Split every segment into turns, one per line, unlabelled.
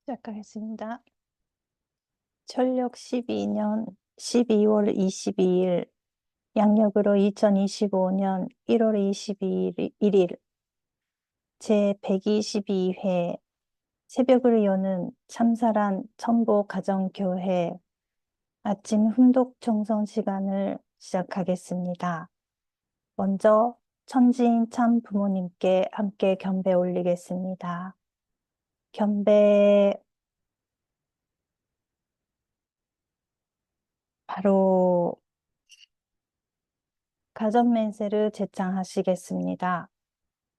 시작하겠습니다. 철력 12년 12월 22일, 양력으로 2025년 1월 22일, 제122회 새벽을 여는 참사랑 천보가정교회 아침 훈독 청성 시간을 시작하겠습니다. 먼저 천지인 참 부모님께 함께 경배 올리겠습니다. 경배 바로 가전맹세를 제창하시겠습니다.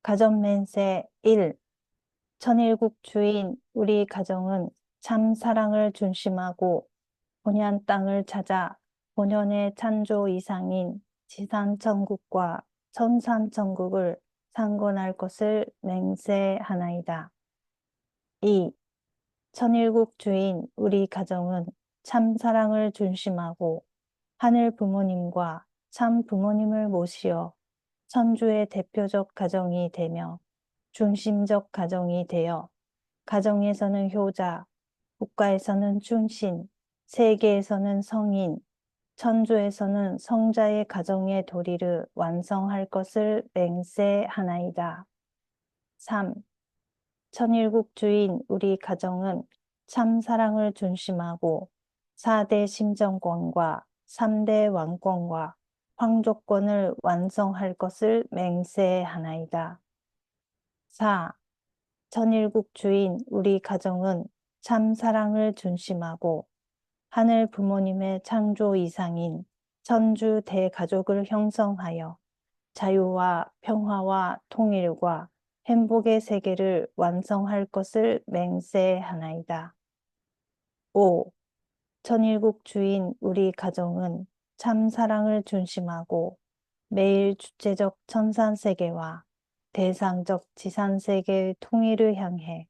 가전맹세 1. 천일국 주인 우리 가정은 참 사랑을 중심하고 본연 땅을 찾아 본연의 창조 이상인 지상천국과 천상천국을 상건할 것을 맹세하나이다. 2. 천일국 주인 우리 가정은 참 사랑을 중심하고 하늘 부모님과 참 부모님을 모시어 천주의 대표적 가정이 되며 중심적 가정이 되어 가정에서는 효자, 국가에서는 충신, 세계에서는 성인, 천주에서는 성자의 가정의 도리를 완성할 것을 맹세하나이다. 3. 천일국 주인 우리 가정은 참 사랑을 중심하고 4대 심정권과 3대 왕권과 황족권을 완성할 것을 맹세하나이다. 4. 천일국 주인 우리 가정은 참 사랑을 중심하고 하늘 부모님의 창조 이상인 천주 대가족을 형성하여 자유와 평화와 통일과 행복의 세계를 완성할 것을 맹세하나이다. 5. 천일국 주인 우리 가정은 참 사랑을 중심하고 매일 주체적 천상세계와 대상적 지상세계의 통일을 향해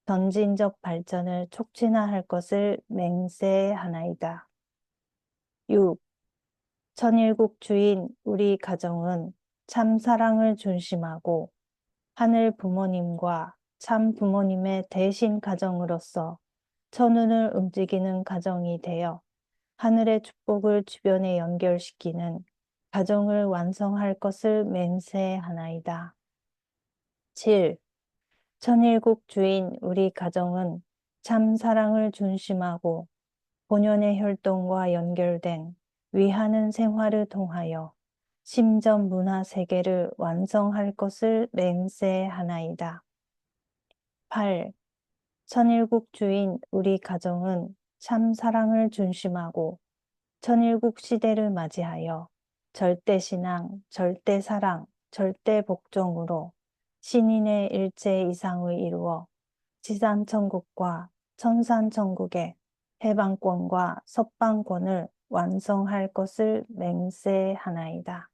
전진적 발전을 촉진할 것을 맹세하나이다. 6. 천일국 주인 우리 가정은 참 사랑을 중심하고 하늘 부모님과 참 부모님의 대신 가정으로서 천운을 움직이는 가정이 되어 하늘의 축복을 주변에 연결시키는 가정을 완성할 것을 맹세하나이다. 7. 천일국 주인 우리 가정은 참 사랑을 중심하고 본연의 혈통과 연결된 위하는 생활을 통하여 심전 문화 세계를 완성할 것을 맹세하나이다. 8. 천일국 주인 우리 가정은 참 사랑을 중심하고 천일국 시대를 맞이하여 절대신앙, 절대사랑, 절대복종으로 신인의 일체 이상을 이루어 지상천국과 천산천국의 해방권과 석방권을 완성할 것을 맹세하나이다.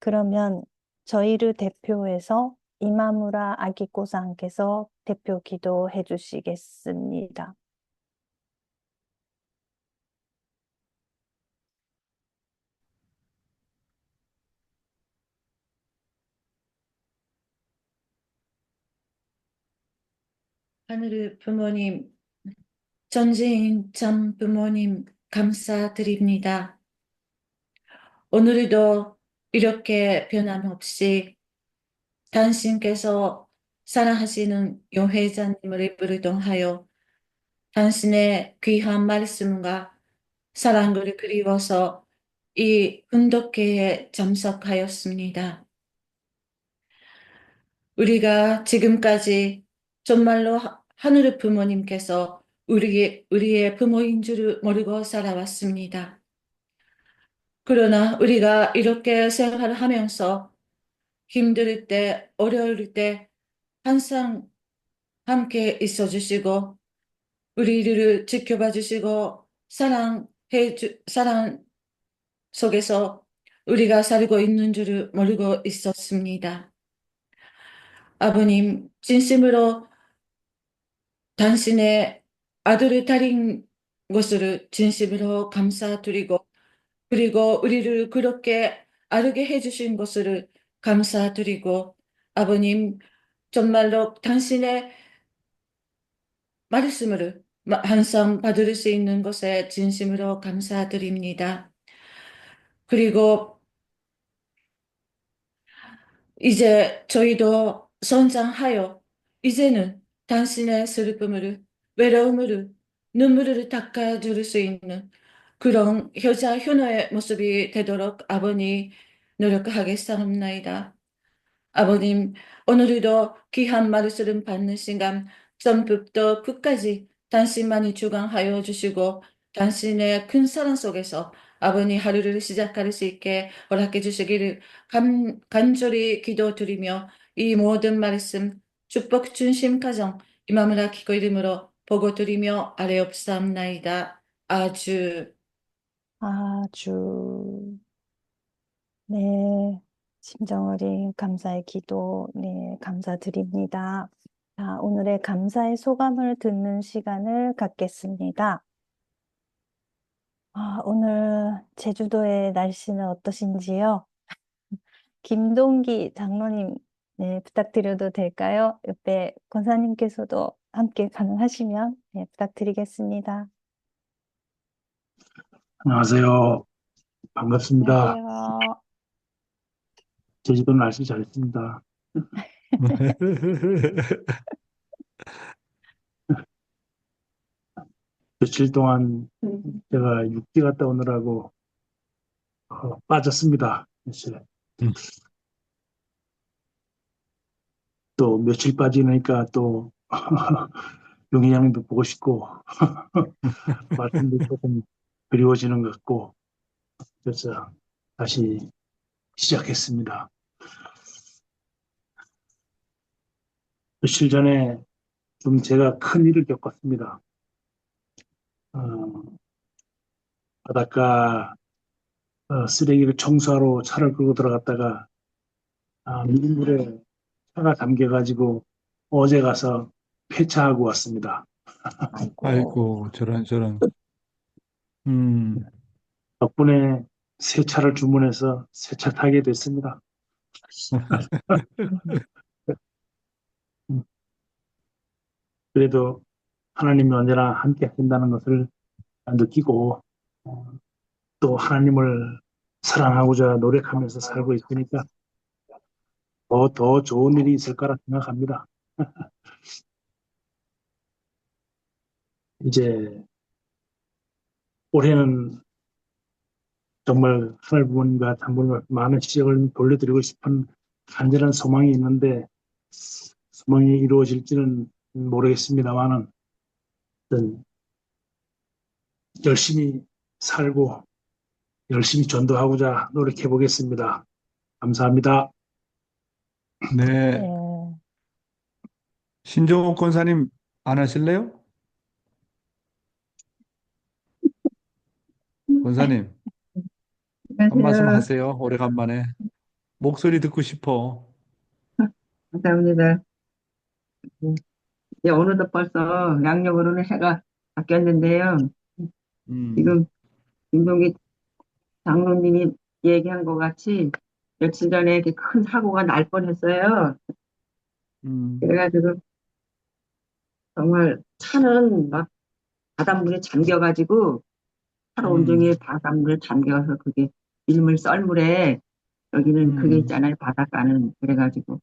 그러면 저희를 대표해서 이마무라 아기꼬상께서 대표 기도해 주시겠습니다.
하늘의 부모님, 전지인 참 부모님 감사드립니다. 오늘도 이렇게 변함없이 당신께서 사랑하시는 용회자님을 부르동하여 당신의 귀한 말씀과 사랑을 그리워서 이 훈독회에 참석하였습니다. 우리가 지금까지 정말로 하늘의 부모님께서 우리의 부모인 줄 모르고 살아왔습니다. 그러나 우리가 이렇게 생활을 하면서 힘들 때, 어려울 때 항상 함께 있어 주시고 우리를 지켜봐 주시고 사랑 속에서 우리가 살고 있는 줄을 모르고 있었습니다. 아버님, 진심으로 당신의 아들을 달인 것을 진심으로 감사드리고 그리고 우리를 그렇게 알게 해주신 것을 감사드리고 아버님 정말로 당신의 말씀을 항상 받을 수 있는 것에 진심으로 감사드립니다. 그리고 이제 저희도 성장하여 이제는 당신의 슬픔을, 외로움을, 눈물을 닦아줄 수 있는 그런 효자, 효노의 모습이 되도록 아버님 노력하겠사옵나이다. 아버님, 오늘도 귀한 말씀을 받는 시간, 처음부터 끝까지 당신만이 주관하여 주시고, 당신의 큰 사랑 속에서 아버님 하루를 시작할 수 있게 허락해 주시기를 간절히 기도드리며, 이 모든 말씀, 축복 중심 가정, 이마무라 기도 이름으로 보고 드리며 아뢰옵사옵나이다. 아주.
아주, 네, 심정 어린 감사의 기도, 네, 감사드립니다. 자, 오늘의 감사의 소감을 듣는 시간을 갖겠습니다. 오늘 제주도의 날씨는 어떠신지요? 김동기 장로님, 네, 부탁드려도 될까요? 옆에 권사님께서도 함께 가능하시면, 네, 부탁드리겠습니다.
안녕하세요. 반갑습니다.
안녕하세요.
제주도 날씨 잘 있습니다. 며칠 동안 제가 육지 갔다 오느라고 빠졌습니다. 며칠. 또 며칠 빠지니까 또 용인양도 보고 싶고 말씀도 조금 그리워지는 것 같고 그래서 다시 시작했습니다. 며칠 전에 좀 제가 큰 일을 겪었습니다. 어, 바닷가 쓰레기를 청소하러 차를 끌고 들어갔다가 민물에 차가 잠겨가지고 어제 가서 폐차하고 왔습니다.
아이고,
아이고, 저런, 저런. 음,
덕분에 새 차를 주문해서 새 차 타게 됐습니다. 음, 그래도 하나님이 언제나 함께 하신다는 것을 느끼고 어, 또 하나님을 사랑하고자 노력하면서 살고 있으니까 더 좋은 일이 있을 거라 생각합니다. 이제 올해는 정말 하늘 부모님과 장모님과 많은 시력을 돌려드리고 싶은 간절한 소망이 있는데 소망이 이루어질지는 모르겠습니다만은 열심히 살고 열심히 전도하고자 노력해 보겠습니다. 감사합니다.
네.
네,
신종옥 권사님 안 하실래요? 권사님, 한 말씀
안녕하세요.
하세요. 오래간만에. 목소리 듣고 싶어.
감사합니다. 어느덧 벌써 양력으로는 해가 바뀌었는데요.
음,
지금 김동기 장로님이 얘기한 것 같이 며칠 전에 이렇게 큰 사고가 날 뻔했어요.
음,
그래가지고 정말 차는 막 바닷물에 잠겨가지고 하루 온종일
음,
바닷물에 잠겨서 그게 일물 썰물에 여기는 그게
음,
있잖아요. 바닷가는. 그래가지고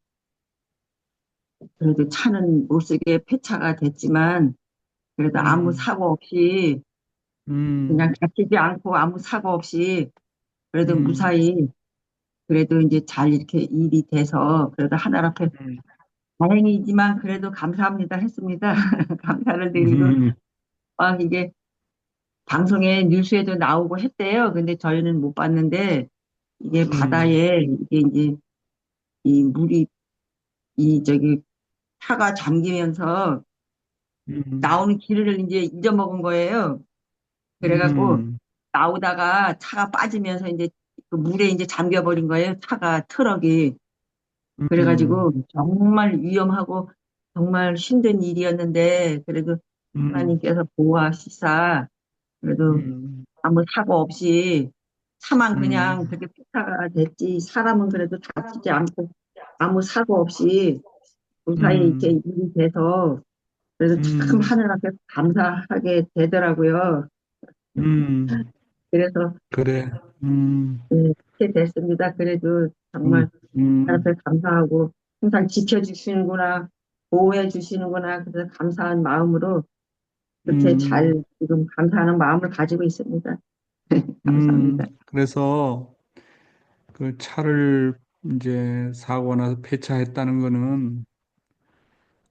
그래도 차는 못쓰게 폐차가 됐지만 그래도 아무
음,
사고 없이 그냥
음,
다치지 않고 아무 사고 없이 그래도
음,
무사히 그래도 이제 잘 이렇게 일이 돼서 그래도 하늘 앞에
음,
다행이지만 그래도 감사합니다 했습니다. 감사를 드리고
음,
이게 방송에 뉴스에도 나오고 했대요. 근데 저희는 못 봤는데 이게
음,
바다에 이게 이제 이 물이 이 저기 차가 잠기면서
음,
나오는 길을 이제 잊어먹은 거예요. 그래갖고
음,
나오다가 차가 빠지면서 이제 그 물에 이제 잠겨버린 거예요. 차가 트럭이.
음,
그래가지고 정말 위험하고 정말 힘든 일이었는데 그래도
음,
하나님께서 보호하시사 그래도
음,
아무 사고 없이 차만 그냥
음,
그렇게 피타가 됐지 사람은 그래도 다치지 않고 아무 사고 없이 무사히 이렇게
음,
일이 돼서 그래서 참
음,
하늘 앞에 감사하게 되더라고요.
음,
그래서
그래.
이렇게 됐습니다. 그래도 정말
음,
하늘
음,
앞에 감사하고 항상 지켜주시는구나, 보호해 주시는구나. 그래서 감사한 마음으로 그렇게
음,
잘 지금 감사하는 마음을 가지고 있습니다. 감사합니다.
그래서 그 차를 이제 사고 나서 폐차했다는 거는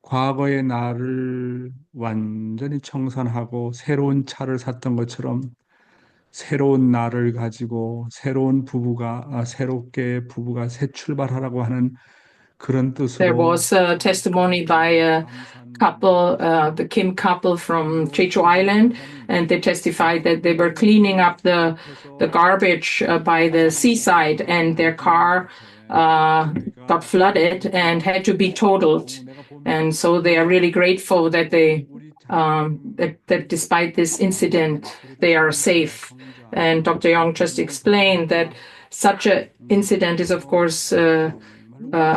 과거의 나를 완전히 청산하고 새로운 차를 샀던 것처럼 새로운 나를 가지고 새롭게 부부가 새 출발하라고 하는 그런
There
뜻으로
was a testimony by a couple, the Kim couple from Jeju Island, and they testified that they were cleaning up the garbage by the seaside, and their car got flooded and had to be totaled. And so they are really grateful that that despite this incident, they are safe. And Dr. Young just explained that such an incident is, of course,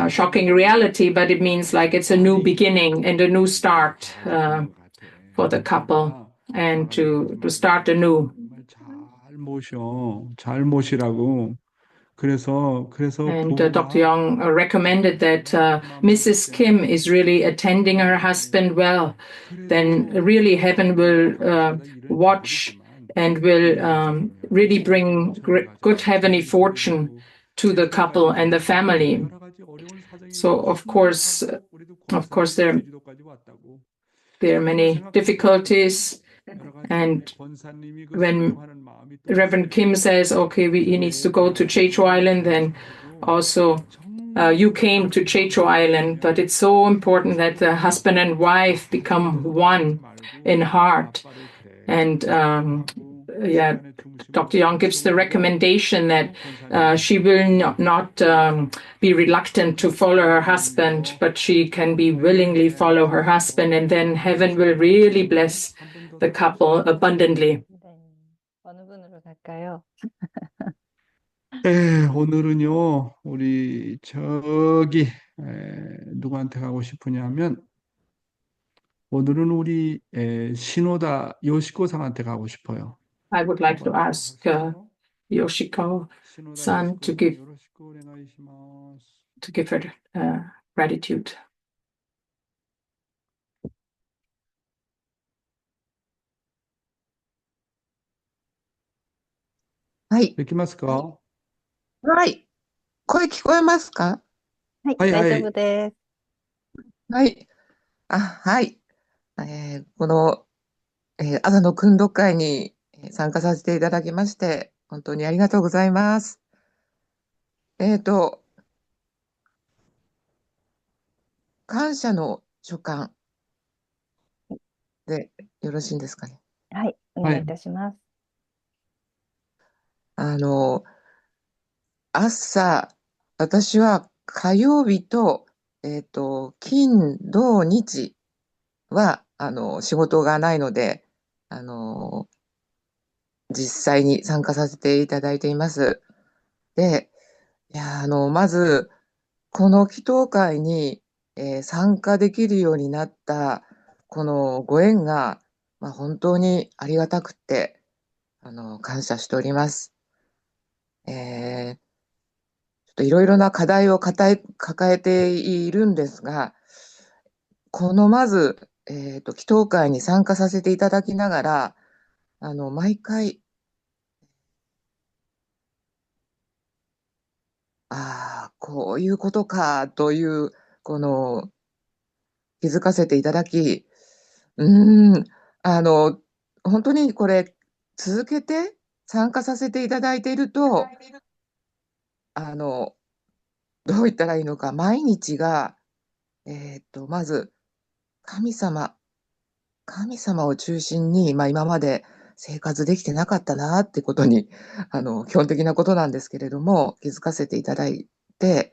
shocking reality, but it means like it's a new beginning and a new start for the couple and to start anew.
잘 모시라고. 그래서
And Dr.
부부가
Young recommended that Mrs. Kim is really attending her husband well. Then really heaven will watch and will really bring good heavenly fortune to the couple and the family. So of course, there are many difficulties, and when Reverend Kim says, "Okay, he needs to go to Jeju Island," then also you came to Jeju Island, but it's so important that the husband and wife become one in heart. And yeah, Dr. Young gives the recommendation that she will not be reluctant to follow her husband, but she can be willingly follow her husband, and then heaven will really bless the couple abundantly.
네. 어느 분으로 갈까요?
오늘은요, 우리 누구한테 가고 싶으냐면, 오늘은 우리 신호다 요시코상한테 가고 싶어요.
I would like to ask Yoshiko-san to give her gratitude.
はい。
できますか？
はい。声聞こえますか？
はい、
はいはい。
大丈夫です。
はい。はい。この、朝の訓読会に参加させていただきまして、本当にありがとうございます。感謝の書簡でよろしいんですかね。
はい、お願いいたします。
朝、私は火曜日と、金、土、日は、仕事がないので、実際に参加させていただいています。で、まず、この祈祷会に、参加できるようになった、このご縁が、本当にありがたくて、感謝しております。ちょっといろいろな課題を抱えているんですが、まず、祈祷会に参加させていただきながら、毎回、こういうことかという、気づかせていただき、本当にこれ、続けて参加させていただいていると、どう言ったらいいのか、毎日が、まず、神様を中心に、今まで生活できてなかったなってことに、基本的なことなんですけれども、気づかせていただいて、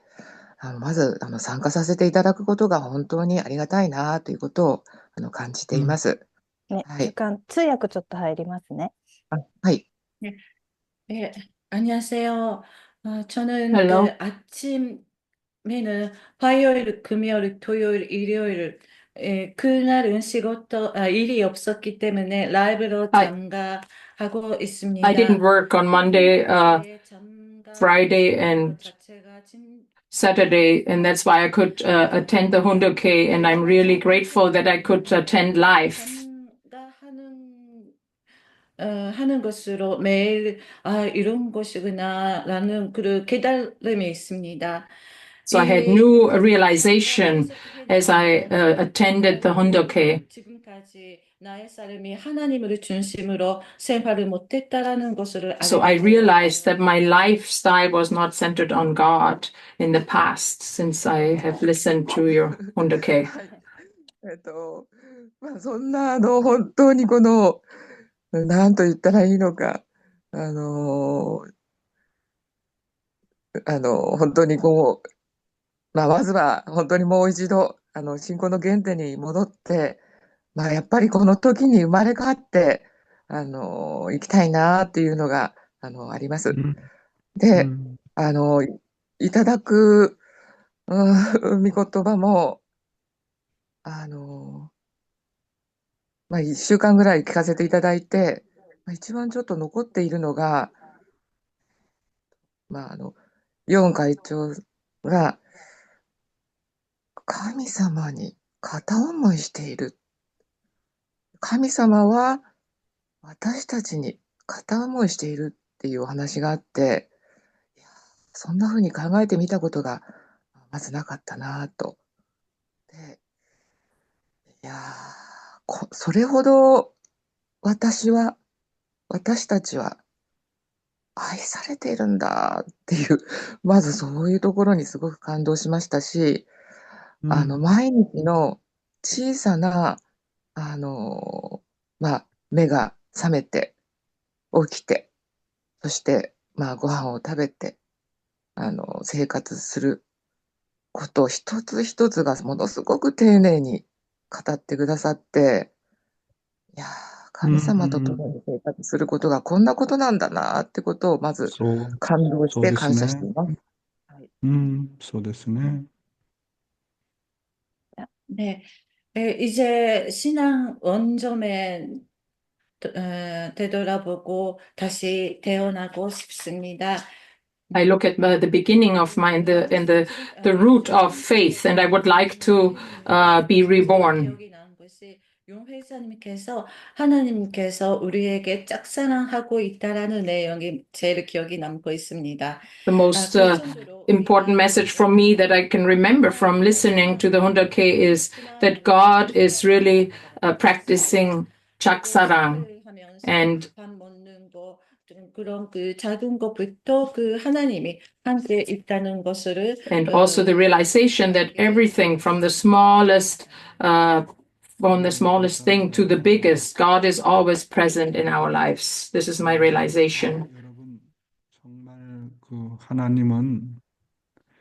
まず、参加させていただくことが本当にありがたいなということを、感じています。
ね、
はい。
通訳ちょっと入りますね。
はい。
예, 안녕하세요. 저는
Hello.
아침에는 화요일, 금요일, 토요일, 일요일 그날은 일이 없었기 때문에 라이브로
I
참가하고
I
있습니다.
didn't work on Monday,
라이브에
Friday, and
참가하는 것 자체가
Saturday, and that's why I could attend the Hundoke, and I'm really grateful that I could attend live.
하는 것으로 매일 이런 것이구나라는 그 깨달음이 있습니다.
So I had new realization as I attended the Hundoke.
지금까지 나의 삶이 하나님을 중심으로 생활을 못했다라는 것을
So
알게
I
되었고,
realized that my lifestyle was not centered on God in the past since I have listened to your Hundoke.
はい。そんな、本当になんと言ったらいいのか、本当にまずは本当にもう一度、信仰の原点に戻って、やっぱりこの時に生まれ変わって、生きたいなっていうのが、あります。で、いただく、御言葉も、1週間ぐらい聞かせていただいて、一番ちょっと残っているのが、ヨーン会長が神様に片思いしている。神様は私たちに片思いしているっていうお話があって、そんな風に考えてみたことがまずなかったなと。で、それほど私たちは愛されているんだっていう、まずそういうところにすごく感動しましたし、毎日の小さな、目が覚めて、起きて、そして、ご飯を食べて、生活すること一つ一つがものすごく丁寧に語ってくださって、神様と共に生活することがこんなことなんだなってことをまず感動して感謝しています。
そうですね。
네, 이제 신앙 원점에 되돌아보고 다시 태어나고 싶습니다.
I look at the beginning of the root of faith, and I would like to be reborn.
용 회사님께서 하나님께서 우리에게 짝사랑하고 있다라는 내용이 제일 기억이 남고 있습니다.
The most important message from me that I can remember from listening to the Hundoke is that God is really practicing chaksarang, and
그런 그 작은 것부터 그 하나님이 함께 있다는 것을
also the realization that everything from the smallest thing to the biggest, God is always present in our lives. This is my realization.
여러분, 정말 그 하나님은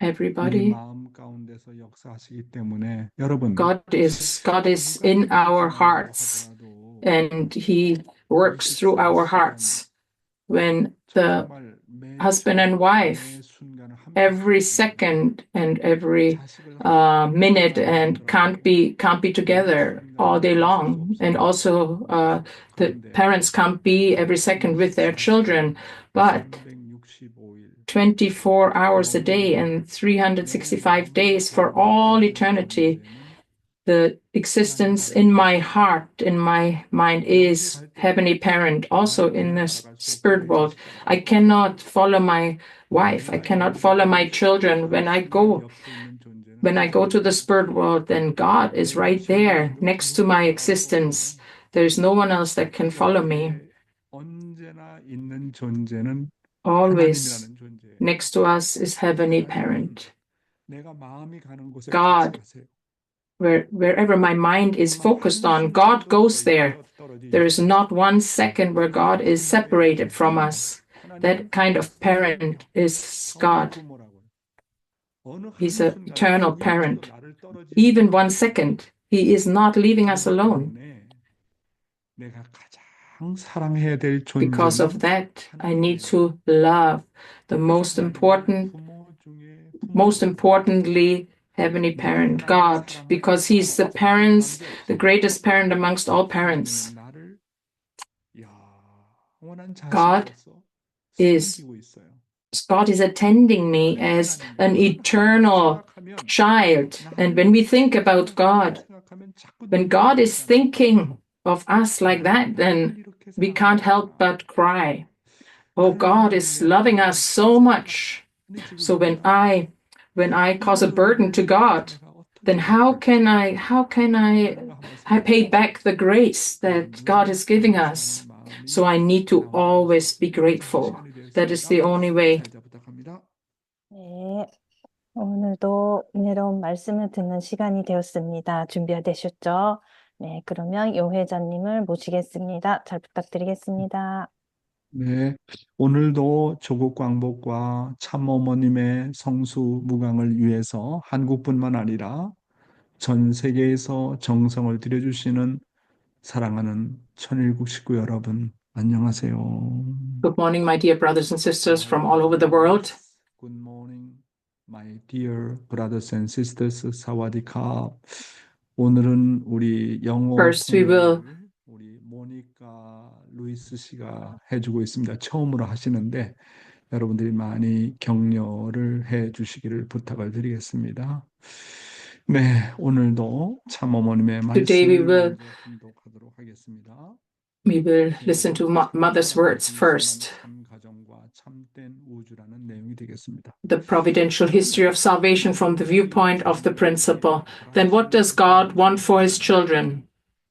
Everybody,
마음 가운데서 역사하시기 때문에 여러분,
God is in our hearts, and He works through our hearts. When the husband and wife, every second and every minute, and can't be together all day long, and also the parents can't be every second with their children, but 24 hours a day and 365 days for all eternity, the existence in my heart, in my mind, is Heavenly Parent, also in the spirit world. I cannot follow my wife. I cannot follow my children. When I go to the spirit world, then God is right there next to my existence. There's no one else that can follow me. Always next to us is Heavenly Parent. God, wherever my mind is focused on, God goes there. There is not 1 second where God is separated from us. That kind of parent is God. He's an eternal parent. Even 1 second, He is not leaving us alone. Because of that, I need to love the most importantly heavenly parent, God, because He's the greatest parent amongst all parents. God is God is attending me as an eternal child. And when we think about God, when God is thinking of us like that, then we can't help but cry. Oh, God is loving us so much. So when I cause a burden to God, then how can I pay back the grace that God is giving us? So I need to always be grateful. That is the only way.
네, 오늘도 은혜로운 말씀을 듣는 시간이 되었습니다. 준비되셨죠? 네, 그러면 요 회장님을 모시겠습니다. 잘 부탁드리겠습니다.
네, 오늘도 조국 광복과 참어머님의 성수 무강을 위해서 한국뿐만 아니라 전 세계에서 정성을 들여주시는 사랑하는 천일국 식구 여러분, 안녕하세요.
Good morning, my dear brothers and sisters from all over the world.
Good morning, my dear brothers and sisters. 사와디캅. 오늘은 우리 영어
First, we will
통역을 우리 모니카 루이스 씨가 해주고 있습니다. 처음으로 하시는데 여러분들이 많이 격려를 해주시기를 부탁을 드리겠습니다. 네, 오늘도 참어머님의
Today we
말씀을
will-
분독하도록 하겠습니다.
we will listen to mother's words first.
가정과 참된 우주라는 내용이 되겠습니다.
The providential history of salvation from the viewpoint of the principle. Then what does God want for His children?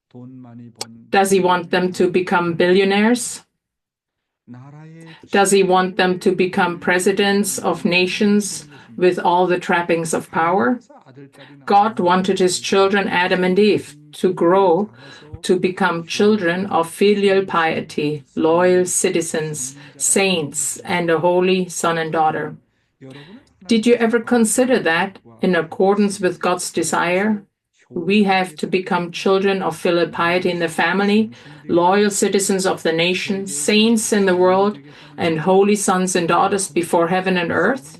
돈 많이 번
Does He want them to become billionaires?
나라의
Does He want them to become presidents of nations with all the trappings of power? God wanted His children, Adam and Eve, to grow to become children of filial piety, loyal citizens, saints, and a holy son and daughter. Did you ever consider that, in accordance with God's desire, we have to become children of filial piety in the family, loyal citizens of the nation, saints in the world, and holy sons and daughters before heaven and earth?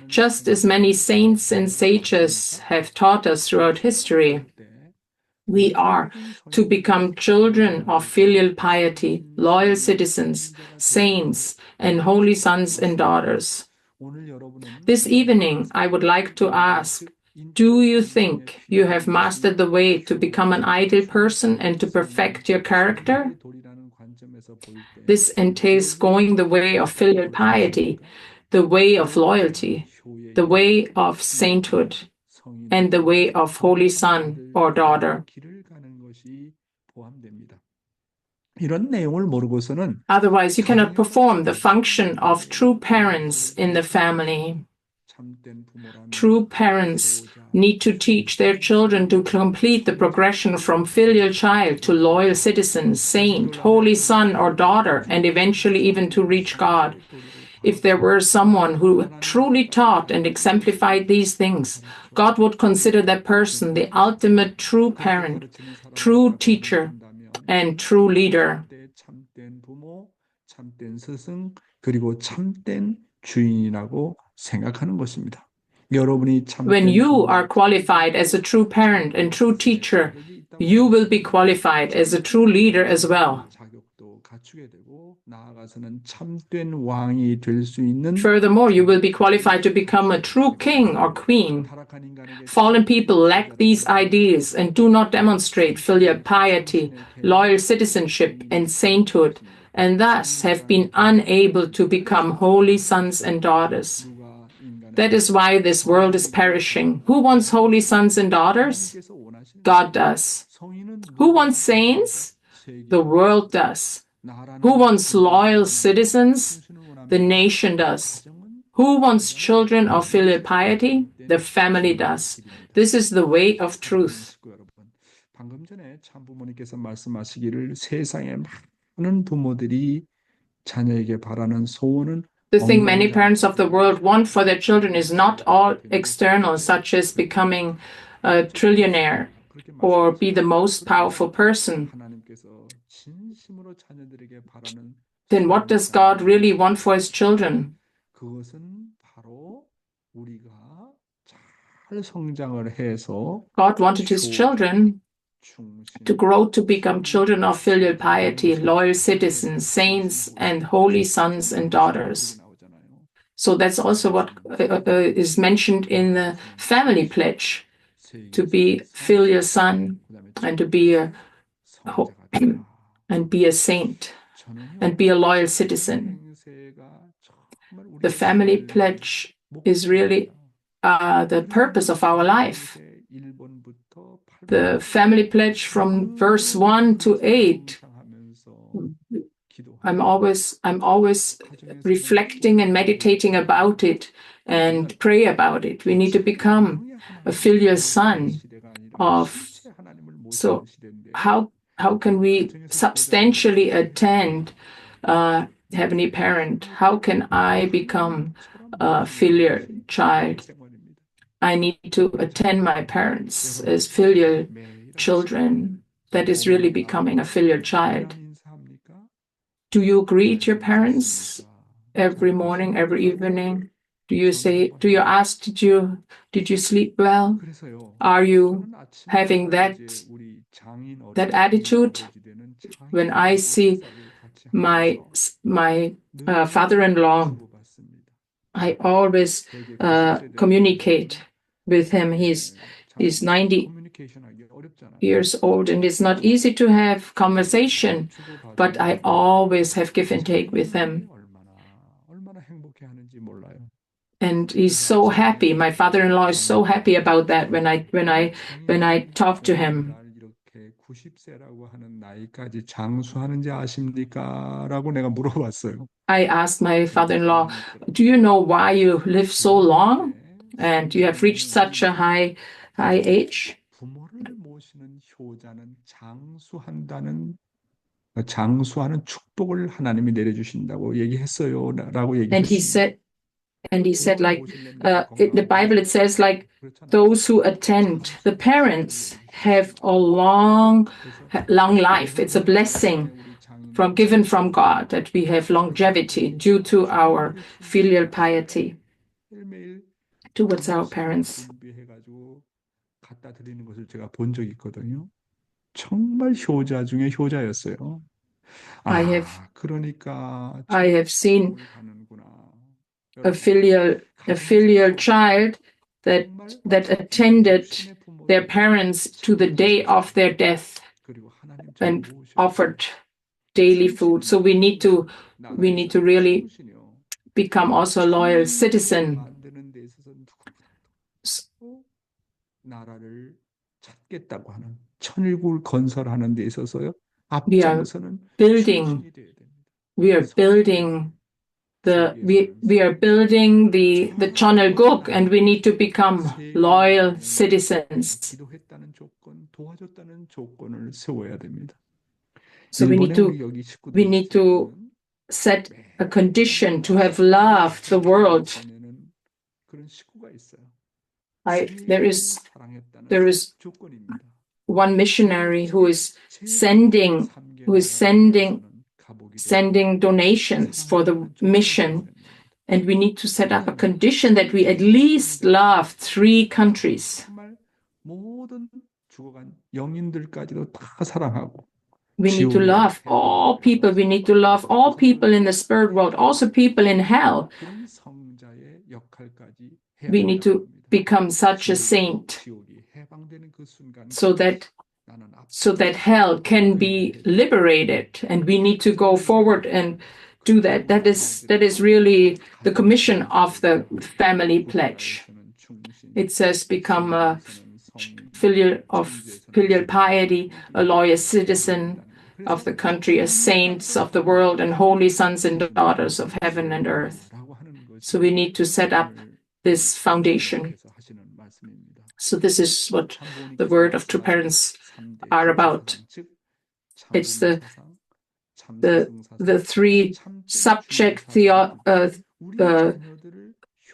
Just as many saints and sages have taught us throughout history, we are to become children of filial piety, loyal citizens, saints, and holy sons and daughters. This evening, I would like to ask, do you think you have mastered the way to become an ideal person and to perfect your character? This entails going the way of filial piety, the way of loyalty, the way of sainthood, and the way of holy son or daughter.
이런 내용을 모르고서는
Otherwise, you cannot perform the function of true parents in the family. True parents need to teach their children to complete the progression from filial child to loyal citizen, saint, holy son or daughter, and eventually even to reach God. If there were someone who truly taught and exemplified these things, God would consider that person the ultimate true parent, true teacher, and true leader.
참된 부모, 참된 스승, 그리고 참된 주인이라고 생각하는 것입니다. 여러분이
When you are qualified as a true parent and true teacher, you will be qualified as a true leader as well.
자격도 갖추게 되고 나아가서는 참된 왕이 될 수 있는
Furthermore, you will be qualified to become a true king or queen.
타락한 인간에게
Fallen people lack these ideas and do not demonstrate filial piety, loyal citizenship, and sainthood, and thus have been unable to become holy sons and daughters. That is why this world is perishing. Who wants holy sons and daughters? God does. Who wants saints? The world does. Who wants loyal citizens? The nation does. Who wants children of filial piety? The family does. This is the way of truth.
방금 전에 참부모님께서 말씀하시기를 세상에 많은 부모들이 자녀에게 바라는 소원은
The thing many parents of the world want for their children is not all external, such as becoming a trillionaire or be the most powerful person.
하나님께서 진심으로 자녀들에게 바라는
Then what does God really want for His children?
그것은 바로 우리가 잘 잘 성장을 해서
God wanted his children to grow to become children of filial piety, loyal citizens, saints, and holy sons and daughters. So that's also what is mentioned in the family pledge, to be filial son and to be a and be a saint and be a loyal citizen. The family pledge is really the purpose of our life. The family pledge from verse 1 to 8. I'm always reflecting and meditating about it and pray about it. We need to become a filial son of. So how can we substantially attend Heavenly Parent? How can I become a filial child? I need to attend my parents as filial children. That is really becoming a filial child. Do you greet your parents every morning, every evening? Do you ask, did you sleep well? Are you having that attitude? When I see my father-in-law, I always communicate with him. He's 90 years old, and it's not easy to have conversation, but I always have give and take with him. And he's so happy. My father-in-law is so happy about that when I talk to him.
90세라고 하는 나이까지 장수하는지 아십니까? 라고 내가 물어봤어요.
I asked my father-in-law, do you know why you live so long and you have reached such a high age?
부모를 모시는 효자는 장수하는 축복을 하나님이 내려주신다고 얘기했어요. 라고 얘기했어요.
And he said, like, in the Bible, it says, like, those who attend, the parents have a long life. It's a blessing given from God that we have longevity due to our filial piety towards our parents.
갖다 드리는 것을 제가 본 적이 있거든요. 정말 효자 중에 효자였어요.
I have seen a filial child that attended their parents to the day of their death and offered daily food. So we need to really become also a loyal citizen.
나라를 찾겠다고 하는 천일국을 건설하는 데 있어서요. 앞장서는
we are building the Cheonilguk, and we need to become loyal citizens.
도와줬다는 조건을 세워야 됩니다.
So we need to set a condition to have loved the world.
그런 식구가 있어요.
There is one missionary who is sending donations for the mission, and we need to set up a condition that we at least love 3 countries.
모든 죽어간 영인들까지도 다 사랑하고.
We need to love all people. We need to love all people in the spirit world, also people in hell. We need to become such a saint so that hell can be liberated, and we need to go forward and do that. That is really the commission of the family pledge. It says become a filial piety, a loyal citizen of the country, as saints of the world, and holy sons and daughters of heaven and earth. So we need to set up this foundation. So this is what the word of true parents are about. It's the 3 subject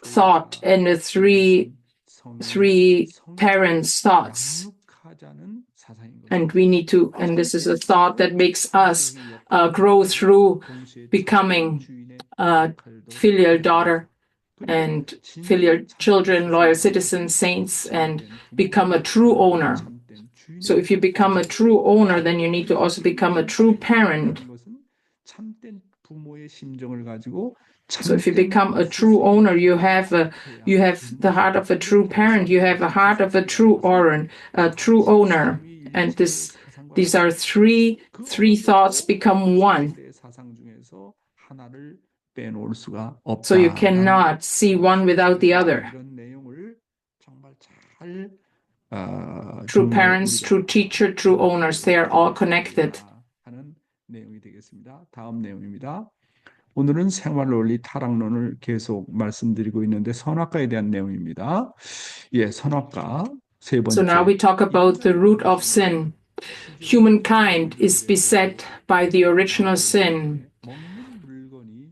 thought and the 3 parents' thoughts. And we need to, and this is a thought that makes us grow through becoming a filial daughter and filial children, loyal citizens, saints, and become a true owner. So if you become a true owner, then you need to also become a true parent. So if you become a true owner, you have the heart of a true parent, you have a heart of a true owner. And these are three thoughts become one. So you cannot see one without the other. True parents, true teacher, true owners, they are all connected.
다음 내용입니다. 오늘은 생활논리 타락론을 계속 말씀드리고 있는데 선악과에 대한 내용입니다. 예, 선악과 세 번째.
So now we talk about the root of sin. Humankind is beset by the original sin,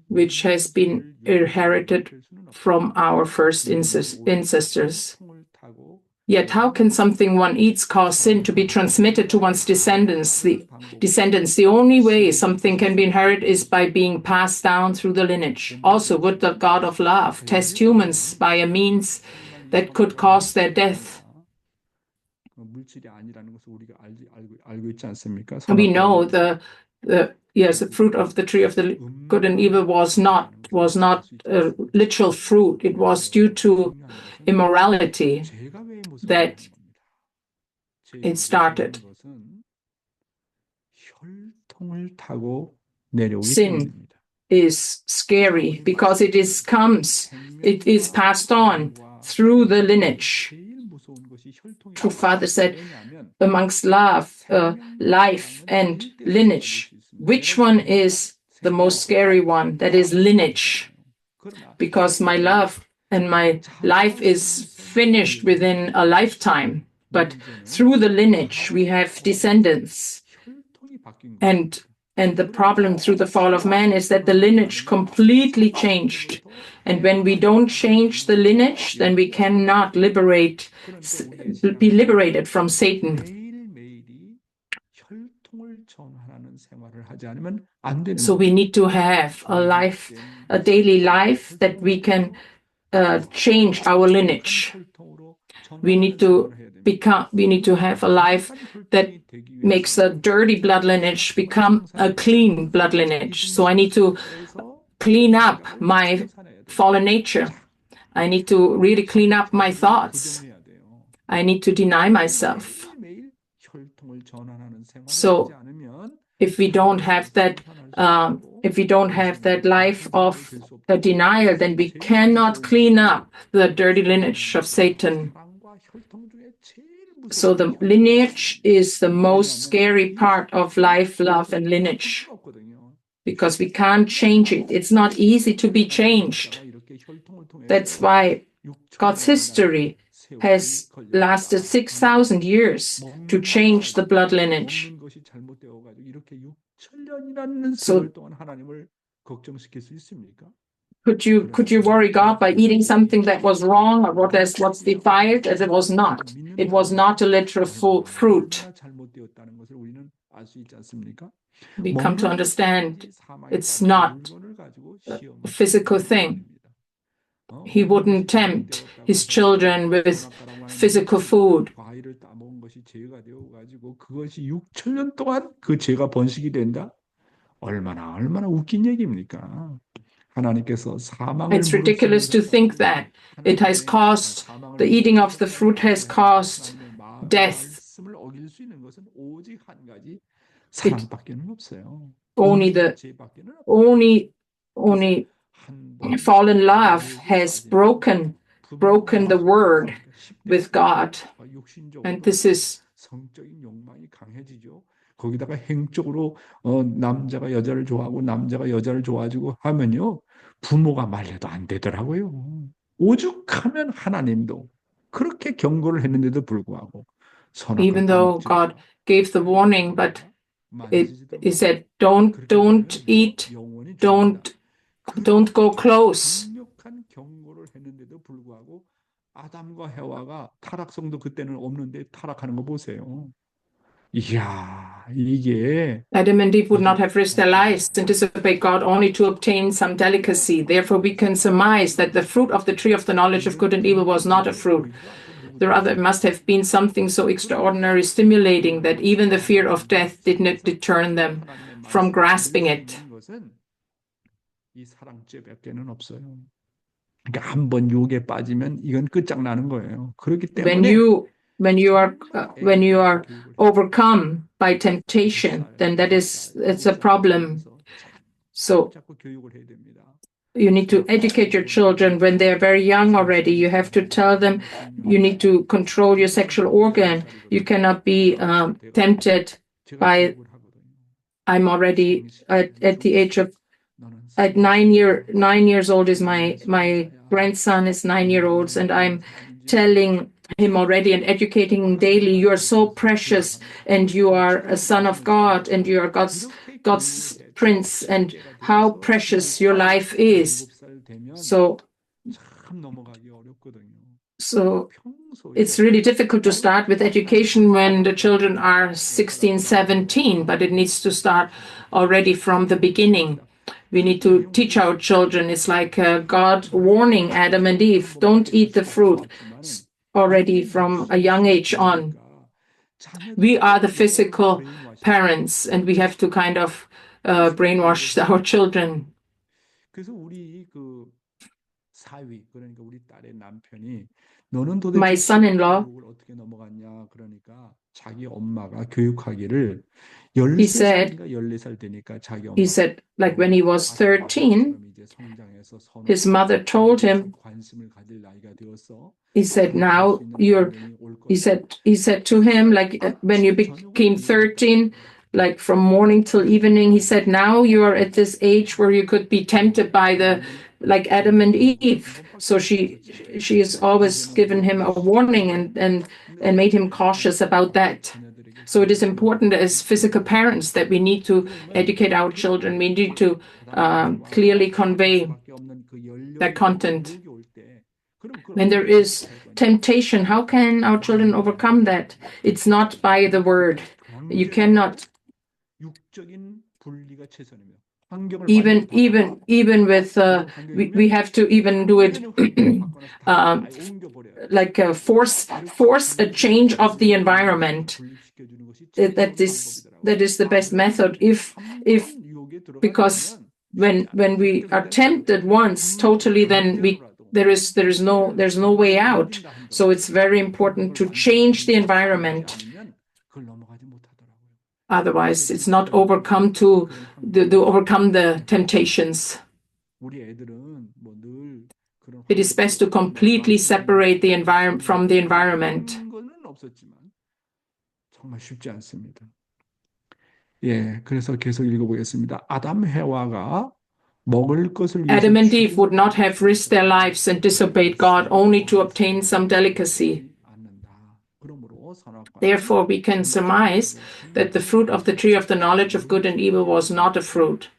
which has been inherited from our first ancestors. Yet how can something one eats cause sin to be transmitted to one's descendants? The only way something can be inherited is by being passed down through the lineage. Also, would the God of love test humans by a means that could cause their death? We know the fruit of the tree of the good and evil was not a literal fruit. It was due to immorality that it started. Sin is scary because it is passed on through the lineage. True Father said, amongst life and lineage, which one is the most scary one? That is lineage, because my love and my life is finished within a lifetime. But through the lineage, we have descendants. And the problem through the fall of man is that the lineage completely changed. And when we don't change the lineage, then we cannot be liberated from Satan. So we need to have a daily life that we can change our lineage. We need to have a life that makes a dirty blood lineage become a clean blood lineage. So I need to clean up my fallen nature. I need to really clean up my thoughts. I need to deny myself. So if we don't have that life of denial, then we cannot clean up the dirty lineage of Satan. So the lineage is the most scary part of life, love, and lineage, because we can't change it. It's not easy to be changed. That's why God's history has lasted 6,000 years to change the blood lineage. So could you worry God by eating something that was wrong or what's defiled? As it was not. It was not a literal fruit. We come to understand it's not a physical thing. He wouldn't tempt his children with physical food. It's ridiculous to think that the eating of the fruit has caused death. Only fallen love has broken the word with God. And this is
거기다가 행적으로 남자가 여자를 좋아하고 남자가 여자를 좋아하고 하면요, 부모가 말려도 안 되더라고요. 오죽하면 하나님도 그렇게 경고를 했는데도 불구하고
even though God gave the warning, but he said don't eat, don't go close.
강력한 경고를 했는데도 불구하고 아담과 해와가 타락성도 그때는 없는데 타락하는 거 보세요. 이야, 이게
Adam and Eve would not have risked their lives and disobeyed God only to obtain some delicacy. Therefore, we can surmise that the fruit of the tree of the knowledge of good and evil was not a fruit. Rather, it must have been something so extraordinary, stimulating, that even the fear of death did not deter them from grasping it.
것은 이 사랑죄밖에는 없어요. 그러니까 한번 유혹에 빠지면 이건 끝장나는 거예요. 그렇기
When
때문에
you are overcome by temptation, then it's a problem. So
자꾸 교육을 해야 됩니다.
you need to educate your children when they're very young already. You have to tell them you need to control your sexual organ. You cannot be tempted by. I'm already at the age of at 9 years old is my grandson is 9-year-olds, and I'm telling him already and educating him daily. You are so precious, and you are a son of God, and you are God's prince, and how precious your life is. So it's really difficult to start with education when the children are 16, 17, but it needs to start already from the beginning. We need to teach our children. It's like God warning Adam and Eve, don't eat the fruit already from a young age on. We are the physical parents, and we have to kind of brainwash our children.
그래서 우리 그 사위, 그러니까 우리 딸의 남편이 너는 도대체
My son-in-law,
교육을 어떻게 넘어갔냐 그러니까 자기 엄마가 교육하기를
he said,
13살인가 14살 되니까 자기
he said, like when he was 13, his mother told him,
관심을 가질 나이가 되었어.
he said, now he said to him, like when you became 13, like from morning till evening, he said, now you are at this age where you could be tempted by like Adam and Eve. So she has always given him a warning and made him cautious about that. So it is important as physical parents that we need to educate our children. We need to clearly convey that content. When there is temptation, how can our children overcome that? It's not by the word. You cannot. Even with we have to even do it like force a change of the environment. That is the best method. Because when we are tempted once totally, then there's no way out. So it's very important to change the environment. Otherwise, it's not overcome to overcome the temptations. It is best to completely separate the environment from the environment.
정말 쉽지 않습니다. 예, 그래서 계속 읽어보겠습니다. 아담 해와가 먹을 것을 위해서
Adam and Eve would not have risked their lives and disobeyed God only to obtain some delicacy. Therefore, we can surmise that the fruit of the tree of the knowledge of good and evil was not a fruit.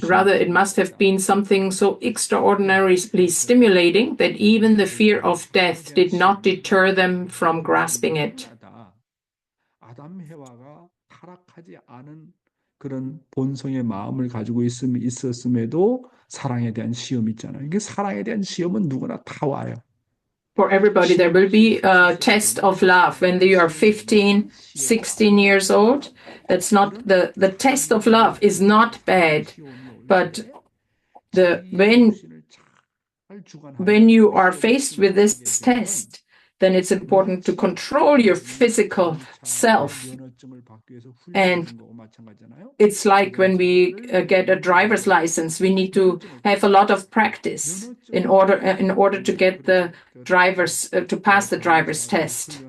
Rather, it must have been something so extraordinarily stimulating that even the fear of death did not deter them from grasping it.
아담 해와가 타락하지 않은 그런 본성의 마음을 가지고 있었음에도 사랑에 대한 시험이 있잖아요. 이게 사랑에 대한 시험은 누구나 다 와요.
For everybody, there will be a test of love when you are 15, 16 years old. That's not the test of love is not bad, but when you are faced with this test, then it's important to control your physical self. And it's like when we get a driver's license, we need to have a lot of practice in order to get the driver's to pass the driver's test.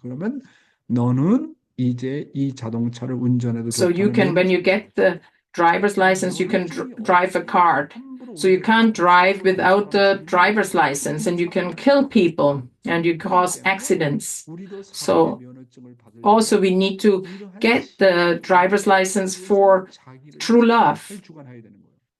그러면 너는 이제 이 자동차를 운전해도
So you can, when you get the driver's license, you can drive a car. So you can't drive without the driver's license, and you can kill people and you cause accidents. So also we need to get the driver's license for true love.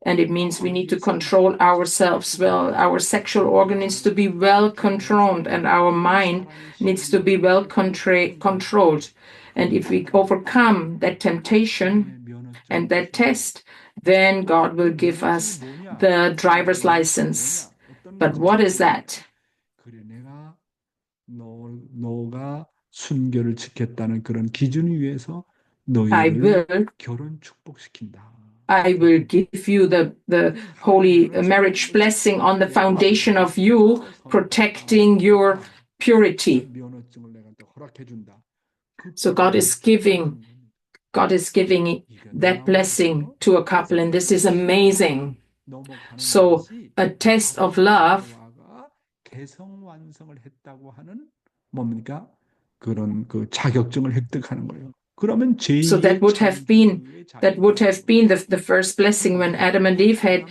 And it means we need to control ourselves well. Our sexual organ needs to be well controlled, and our mind needs to be well controlled. And if we overcome that temptation and that test, then God will give us the driver's license. But what is that?
그래, 내가 너가 순결을 지켰다는 그런 기준 위에서
I
너희를
will
결혼 축복시킨다.
I will give you the holy marriage blessing on the foundation of you protecting your purity.
면허증을 내가 허락해 준다.
So God is giving that blessing to a couple, and this is amazing. So a test of love
개성 완성을 했다고 하는 뭡니까? 그런 그 자격증을 획득하는 거예요. 그러면
So that would have been the first blessing when Adam and Eve had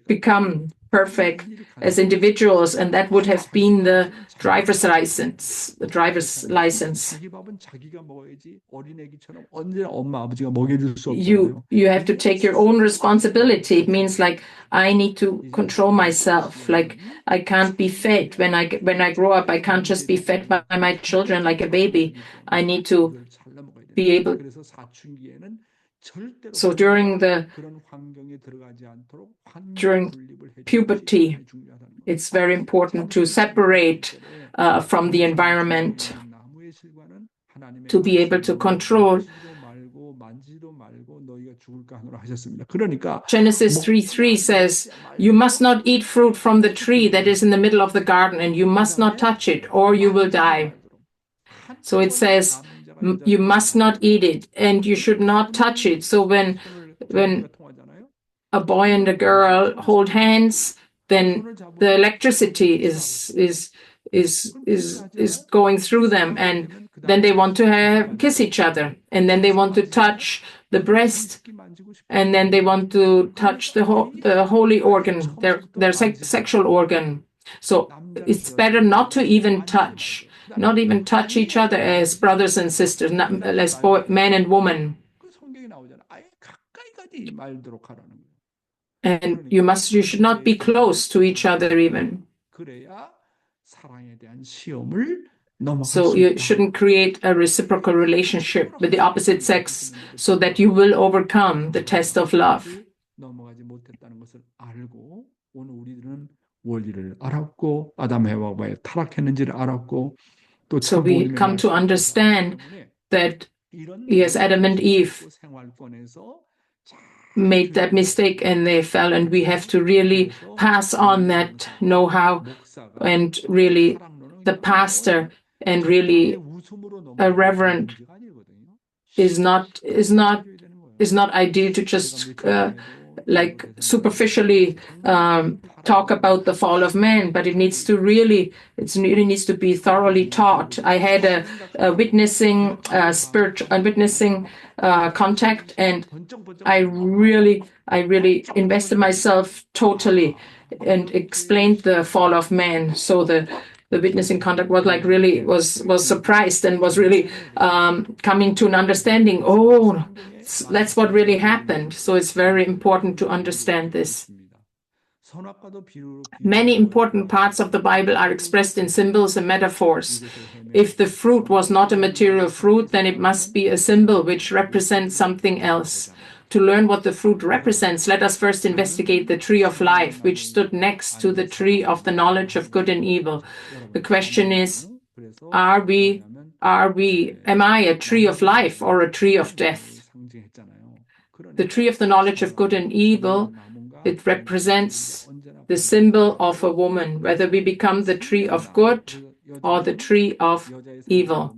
become perfect as individuals, and that would have been the driver's license.
자기 밥은 자기가 먹어야지 어린애기처럼 언제나 엄마 아버지가 먹여줄 수 없잖아요.
You have to take your own responsibility. It means like I need to control myself. Like I can't be fed when I grow up. I can't just be fed by my children like a baby. I need to be able. So during puberty, it's very important to separate from the environment, to be able to control. Genesis 3:3 says, you must not eat fruit from the tree that is in the middle of the garden, and you must not touch it, or you will die. So it says, you must not eat it, and you should not touch it. So when a boy and a girl hold hands, then the electricity is going through them, and then they want to kiss each other, and then they want to touch the breast, and then they want to touch the holy organ, their sexual organ. So it's better not to even touch each other as brothers and sisters, as man and woman. And you should not be close to each other even. So you shouldn't create a reciprocal relationship with the opposite sex so that you will overcome the test of love. So we come to understand that, yes, Adam and Eve made that mistake and they fell, and we have to really pass on that know-how, and really the pastor and really a reverend is not ideal to just like superficially talk about the fall of man, but it really needs to be thoroughly taught. I had a witnessing contact, and I really invested myself totally and explained the fall of man. So the witnessing contact was surprised and was really coming to an understanding. Oh, that's what really happened. So it's very important to understand this. Many important parts of the Bible are expressed in symbols and metaphors. If the fruit was not a material fruit, then it must be a symbol which represents something else. To learn what the fruit represents, let us first investigate the tree of life, which stood next to the tree of the knowledge of good and evil. The question is, am I a tree of life or a tree of death? The tree of the knowledge of good and evil, it represents the symbol of a woman, whether we become the tree of good or the tree of evil.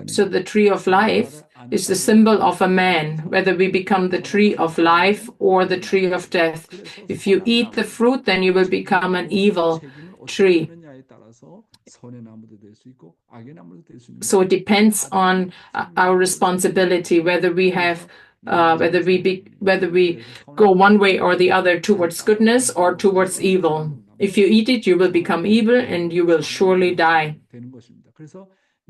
So the tree of life is the symbol of a man, whether we become the tree of life or the tree of death. If you eat the fruit, then you will become an evil tree. So it depends on our responsibility, whether we go one way or the other towards goodness or towards evil. If you eat it, you will become evil and you will surely die.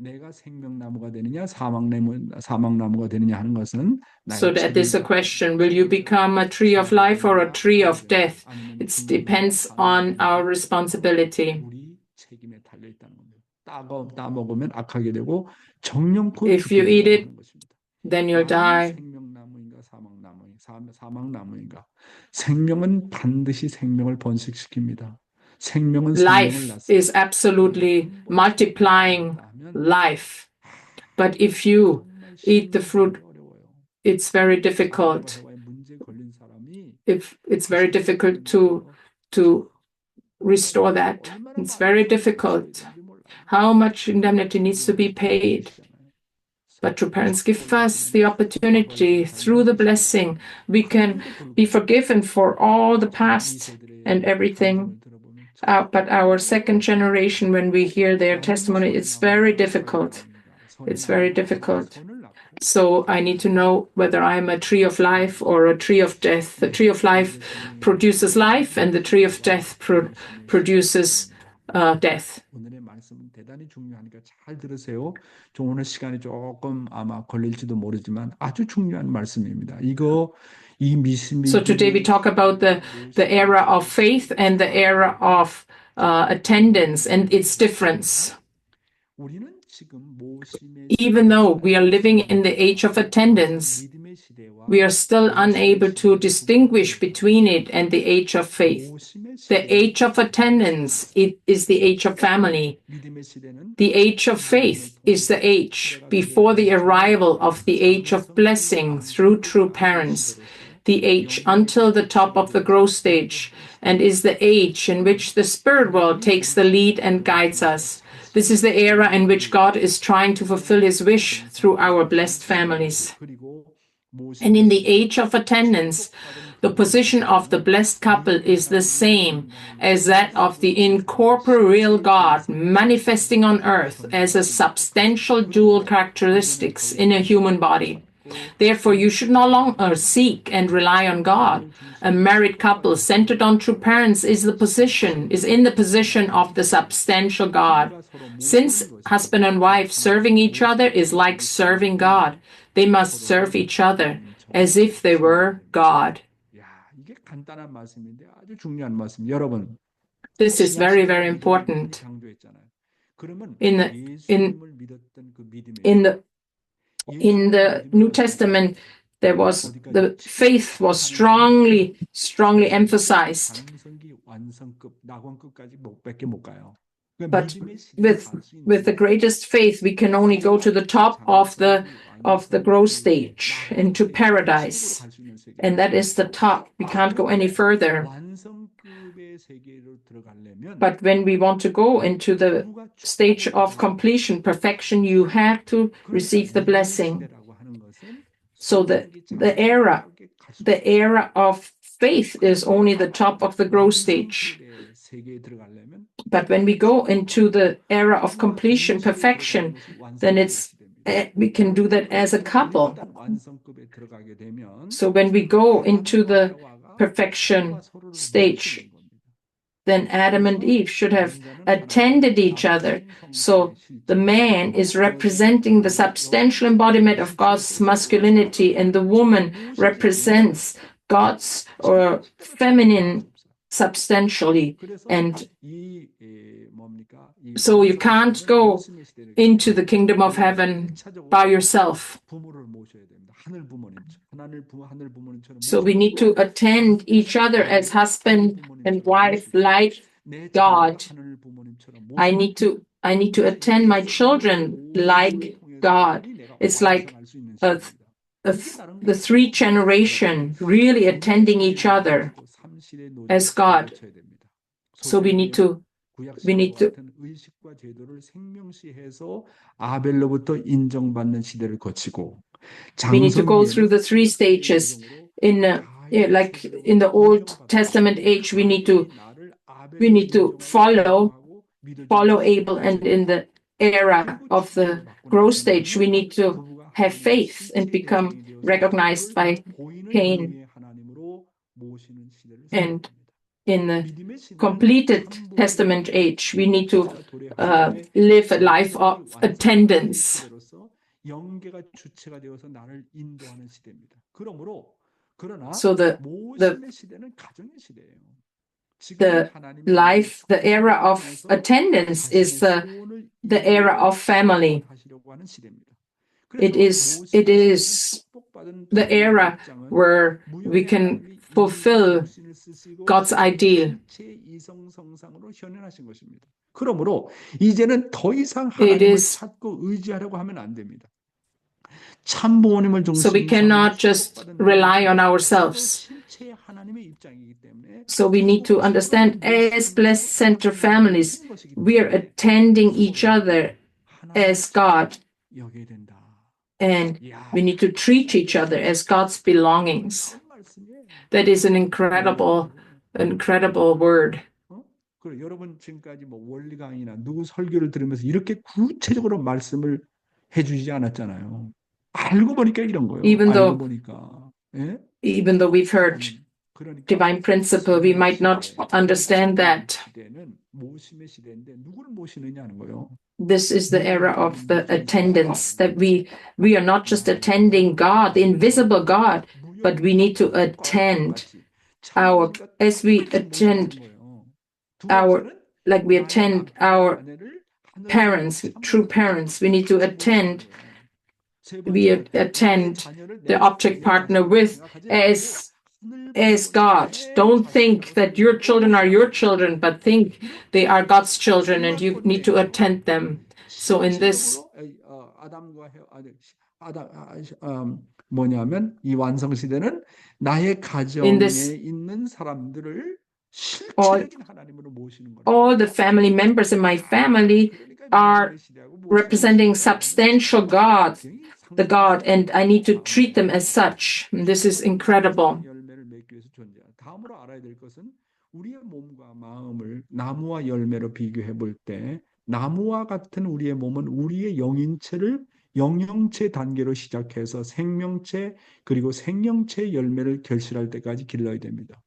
내가 생명나무가 되느냐 사망나무가 되느냐 하는 것은
So
나의
that is a
책임이다.
question. Will you become a tree of life or a tree of death? It depends on our responsibility.
우리 책임에 달려 있다는 겁니다. 따먹으면 악하게 되고 정령코
If
죽게
you eat
된다고
it,
하는 것입니다.
then you'll die.
생명나무인가 사망나무인가? 생명은 반드시 생명을 번식시킵니다. 생명은 생명을
Life
낳습니다.
is absolutely multiplying life. But if you eat the fruit, it's very difficult. If it's very difficult to restore that. It's very difficult. How much indemnity needs to be paid? But true parents give us the opportunity through the blessing. We can be forgiven for all the past and everything. But our second generation, when we hear their testimony, it's very difficult. It's very difficult. So I need to know whether I'm a tree of life or a tree of death. The tree of life produces life, and the tree of death produces death.
오늘의 말씀은 대단히 중요하니까 잘 들으세요. 좀 오늘 시간이 조금 아마 걸릴지도 모르지만 아주 중요한 말씀입니다. 이 미신미.
So today we talk about the era of faith and the era of attendance and its difference.
우리는 지금
Even though we are living in the age of attendance, we are still unable to distinguish between it and the age of faith. The age of attendance is the age of family. The age of faith is the age before the arrival of the age of blessing through true parents, the age until the top of the growth stage, and is the age in which the spirit world takes the lead and guides us. This is the era in which God is trying to fulfill his wish through our blessed families. And in the age of attendance, the position of the blessed couple is the same as that of the incorporeal God manifesting on earth as a substantial dual characteristics in a human body. Therefore, you should no longer seek and rely on God. A married couple centered on true parents is in the position of the substantial God. Since husband and wife serving each other is like serving God, they must serve each other as if they were God.
이게 간단한 말씀인데 아주 중요한 말씀. 여러분.
This is very, very important. In the New Testament, the faith was strongly emphasized. But with the greatest faith, we can only go to the top of the growth stage into paradise, and that is the top. We can't go any further. But when we want to go into the stage of completion, perfection, you have to receive the blessing. So the era of faith is only the top of the growth stage. But when we go into the era of completion, perfection, then we can do that as a couple. So when we go into the perfection stage, then Adam and Eve should have attended each other. So the man is representing the substantial embodiment of God's masculinity, and the woman represents God's feminine substantially. And so you can't go into the kingdom of heaven by yourself. So we need to attend each other as husband and wife like God. I need to attend my children like God. It's like the three generation really attending each other as God. So we need to go through the three stages. Like in the Old Testament age, we need to follow Abel, and in the era of the growth stage, we need to have faith and become recognized by Cain. And in the completed Testament age, we need to live a life of attendance.
영계가 주체가 되어서 나를 인도하는 시대입니다. 그러므로 그러나
So the
모심의 시대는 가정의 시대예요.
the era of attendance is the era of family. It is the era where we can fulfill God's ideal.
그러므로 이제는 더 이상 하나님을 찾고 의지하려고 하면 안 됩니다. 참 부모님을
So we cannot just rely on ourselves. So we need to understand, as blessed center families, we are attending each other as God. And we need to treat each other as God's belongings. That is an incredible word.
여러분 지금까지 뭐 원리 강의나 누구 설교를 들으면서 이렇게 구체적으로 말씀을 해주지 않았잖아요. 알고 보니까 이런 거예요. 알고 보니까.
Even though we've heard divine principle, we might not understand that. This is the era of the attendance, that we are not just attending God, the invisible God, but we need to attend as we attend we attend our parents, true parents. We need to attend the object partner with as God. Don't think that your children are your children, but think they are God's children and you need to attend them. So in this
뭐냐면 이 완성 시대는 나의 가정에 있는 사람들을 실체적인 하나님으로 모시는 거예요.
All the family members in my family are representing substantial God, the God, and I need to treat them as such. And this is incredible.
다음으로 알아야 될 것은 우리의 몸과 마음을 나무와 열매로 비교해 볼 때 나무와 같은 우리의 몸은 우리의 영인체를 영영체 단계로 시작해서 생명체 그리고 생명체의 열매를 결실할 때까지 길러야 됩니다.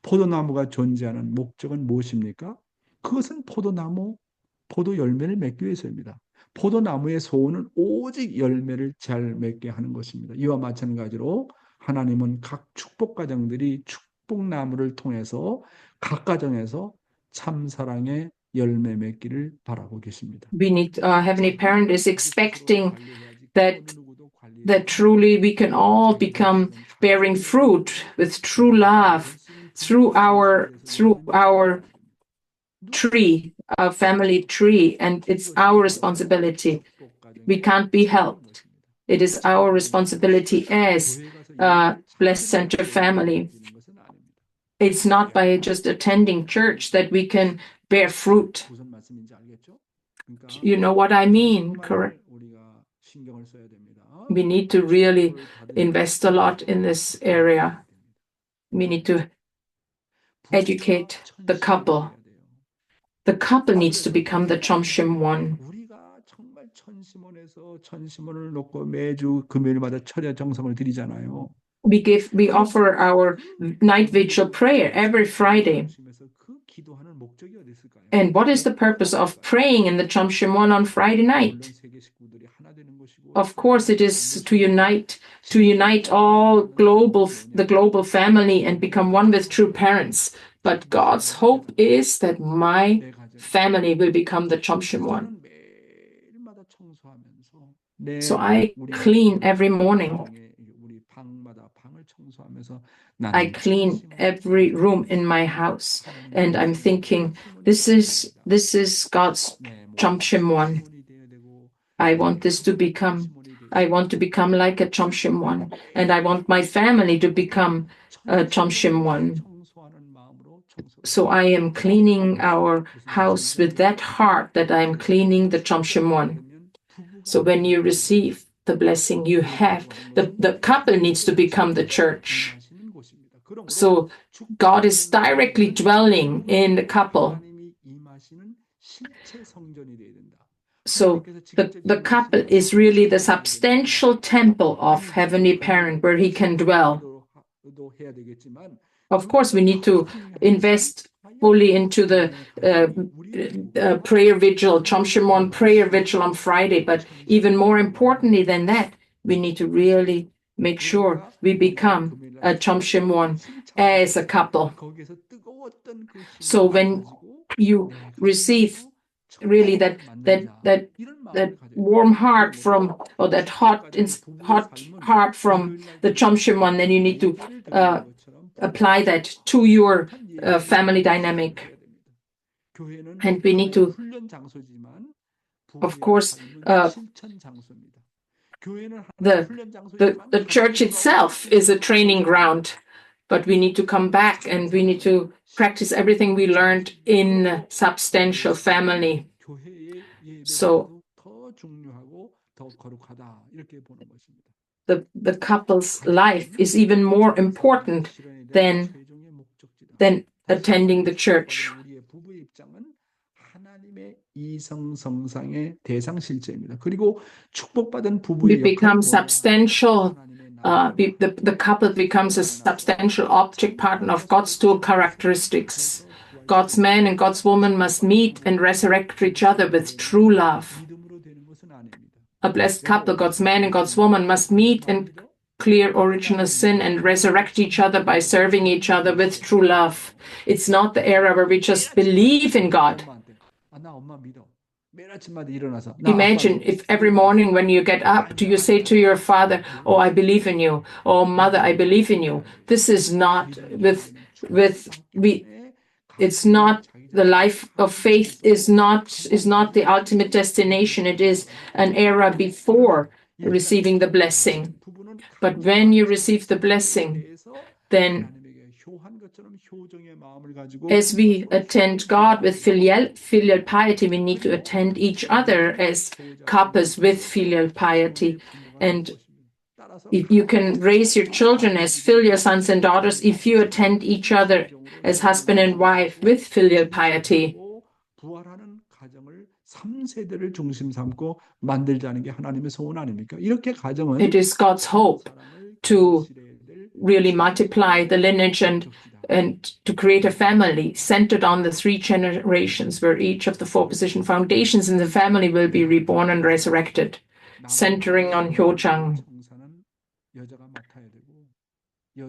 포도나무가 존재하는 목적은 무엇입니까? 그것은 포도 열매를 맺기 위해서입니다. 포도나무의 소원은 오직 열매를 잘 맺게 하는 것입니다. 이와 마찬가지로 하나님은 각 축복 가정들이 축복나무를 통해서 각 가정에서 참 사랑의 열매 맺기를 바라고 계십니다.
We need Heavenly Parent is expecting that truly we can all become bearing fruit with true love through our tree, our family tree, and it's our responsibility. We can't be helped. It is our responsibility as a blessed center family. It's not by just attending church that we can bear fruit. You know what I mean, correct? We need to really invest a lot in this area. We need to educate the couple. The couple needs to become the Chomshim one.
천시몬을 놓고 매주 금요일마다 철야 정성을 드리잖아요.
We offer our night vigil prayer every Friday. And what is the purpose of praying in the Chomshim one on Friday night? Of course, it is to unite all the global family and become one with true parents. But God's hope is that my family will become the Chomshim one. So I clean every morning. I clean every room in my house, and I'm thinking, this is God's Chomshim one. I want to become like a Chomshim one, and I want my family to become a Chomshim one. So I am cleaning our house with that heart that I am cleaning the Chomshim one. So when you receive the blessing, you have the couple needs to become the church. So God is directly dwelling in the couple. So the couple is really the substantial temple of Heavenly Parent where He can dwell. Of course, we need to invest fully into the prayer vigil, Chom Shimon prayer vigil on Friday. But even more importantly than that, we need to really make sure we become a Chom Shimon as a couple. So when you receive really that warm heart from, or that hot heart from the Chom Shimon, then you need to apply that to your family dynamic. And we need to, of course, the church itself is a training ground, but we need to come back and we need to practice everything we learned in substantial family. So the couple's life is even more important than attending the church. We become substantial. The couple becomes a substantial object partner of God's dual characteristics. God's man and God's woman must meet and resurrect each other with true love. A blessed couple, God's man and God's woman, must meet and clear original sin and resurrect each other by serving each other with true love. It's not the era where we just believe in God. Imagine if every morning when you get up, do you say to your father, "Oh, I believe in you," or "Mother, I believe in you." This is not it's not the life of faith is not the ultimate destination. It is an era before receiving the blessing. But when you receive the blessing, then as we attend God with filial piety, we need to attend each other as couples with filial piety. And if you can raise your children as filial sons and daughters if you attend each other as husband and wife with filial piety. It is God's hope to really multiply the lineage and to create a family centered on the 3 generations, where each of the 4 position foundations in the family will be reborn and resurrected, centering on Hyochang.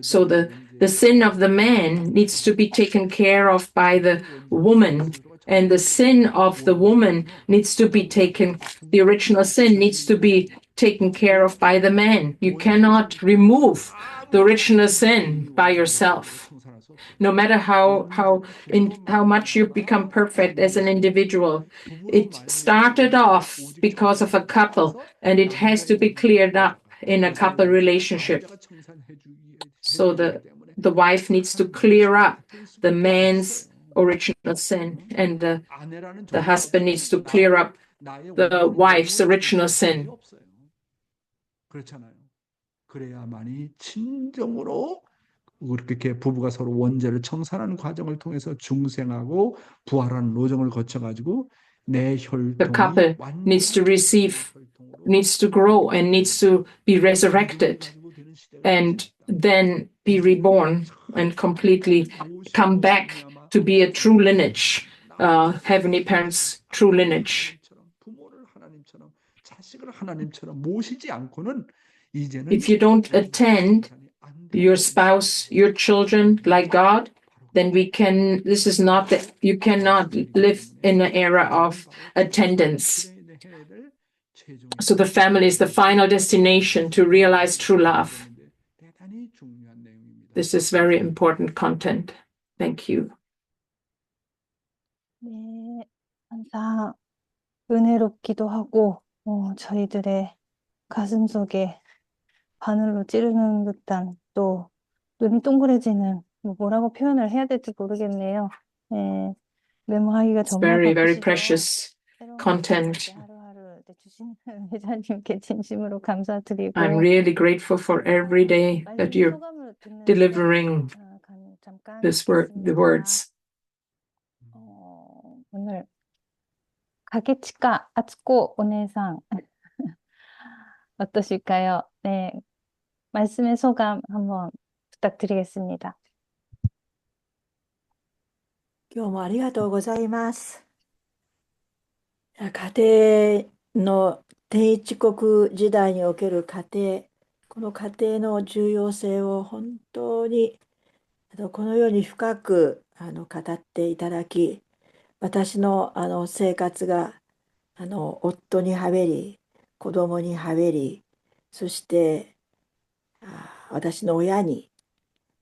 So the sin of the man needs to be taken care of by the woman, and the sin of the woman needs to be the original sin needs to be taken care of by the man. You cannot remove the original sin by yourself. No matter how much you become perfect as an individual, it started off because of a couple, and it has to be cleared up in a couple relationship. So the wife needs to clear up the man's original sin, and the husband needs to clear up the wife's original sin.
그래야만이 진정으로 그렇게 부부가 서로 원죄를 청산하는 과정을 통해서 중생하고 부활하는 노정을 거쳐가지고 내 혈통이
The couple needs to grow and needs to be resurrected and then be reborn and completely come back to be a true lineage, Heavenly Parents' true lineage. If you don't attend your spouse, your children like God, then you cannot live in an era of attendance. So the family is the final destination to realize true love. This is very important content. Thank you.
네, 항상 은혜롭기도 하고 저희들의 가슴 속에 바늘로 찌르는 듯한, 또 눈이 동그래지는, 뭐라고 표현을 해야 될지 모르겠네요. 네, 메모하기가
It's
정말
very, very
바쁘시죠.
precious
새로운
content.
하루하루 주시는 회장님께 진심으로 감사드리고,
I'm really grateful for every day that
말씀
you're
소감을 듣는
delivering
시간, 잠깐
the
있겠습니다.
words.
오늘 가게치카 아츠코 오네상 어떠실까요? 네, 말씀의 소감 한번 부탁드리겠습니다.
今日もありがとうございます。家庭の天一国時代における家庭、この家庭の重要性を本当にこのように深く語っていただき、私の生活が夫にはべり、子供にはべり、そして私の親に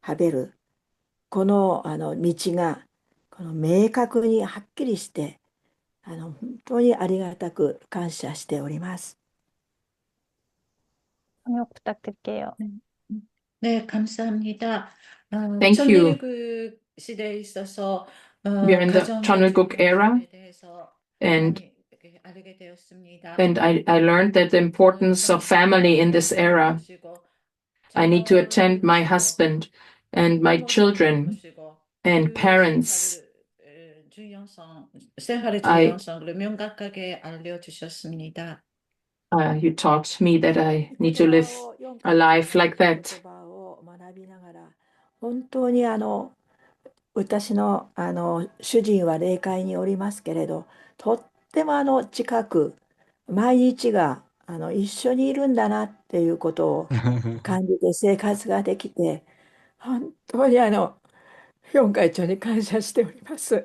はべる、この道が明確にはっきりして、本当にありがたく感謝しております。
번역 부탁드릴게요.
네, 감사합니다.
Thank you.
천일국 시대에 있어서
We are in the
가정의
Cheonilguk era,
중요성에 대해서
and
많이 이렇게 알게 되었습니다.
I learned that the importance of family in this era. I need to attend my husband and my children and parents.
생활의
I-
중요성을 명확하게 알려주셨습니다.
You taught me that I need to live a life like that.
言葉を学びながら、本当に私の主人は霊界におりますけれど、とっても近く毎日が一緒にいるんだなっていうことを感じて生活ができて、本当にヒョン会長に感謝しております。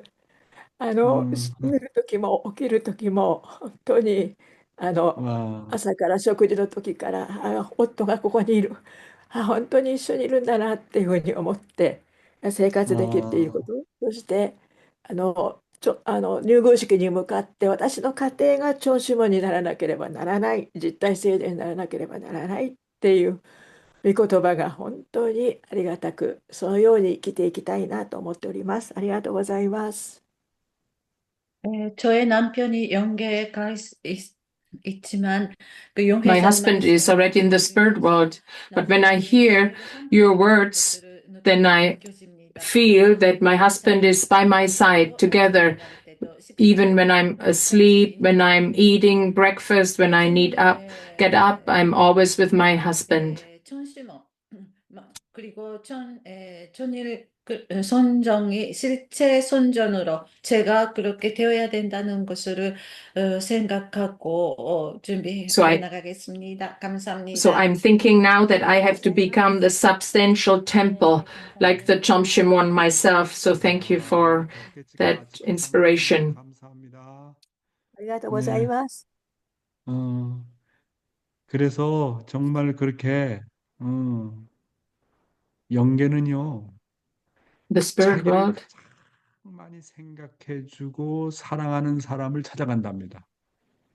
寝る時も起きる時も本当に
와,
朝から食事の時から夫がここにいる、本当に一緒にいるんだなっていうふうに思って生活できていること、そして入宮式に向かって私の家庭が長子母にならなければならない、実体制でにならなければならないっていう御言葉が本当にありがたく、そのように生きていきたいなと思っております。ありがとうございます。
저의 남편이 영계에 있지만 그
My husband is already in the spirit world, but when I hear your words, then I feel that my husband is by my side together, even when I'm asleep, when I'm eating breakfast, when I get up, I'm always with my husband.
천심어 그리고 천일 선정이 실체 선전으로 제가 그렇게 되어야 된다는 것을 생각하고 준비해
So I-
나가겠습니다. 감사합니다.
So I'm thinking now that I have to become the substantial temple, like the Chomshimon myself. So thank you for that inspiration.
감사합니다.
ありがとうございます。
그래서 정말 그렇게 영계는요,
The spirit
자기를
world
가장 많이 생각해주고 사랑하는 사람을 찾아간답니다.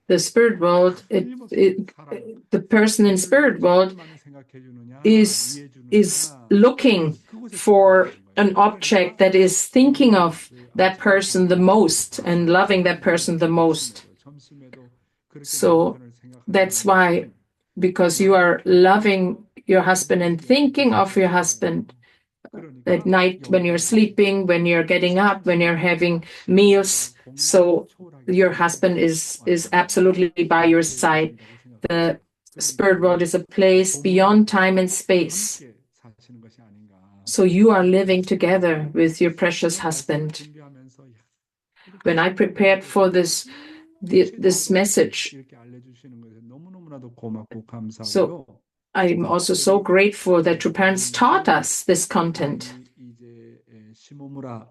the spirit world, the person in spirit world is looking for an object that is thinking of that person the most and loving that person the most. So that's why, because you are loving your husband and thinking of your husband at night when you're sleeping, when you're getting up, when you're having meals, so your husband is absolutely by your side. The spirit world is a place beyond time and space. So you are living together with your precious husband. When I prepared for this message, so I'm also so grateful that your parents taught us this content.
시모무라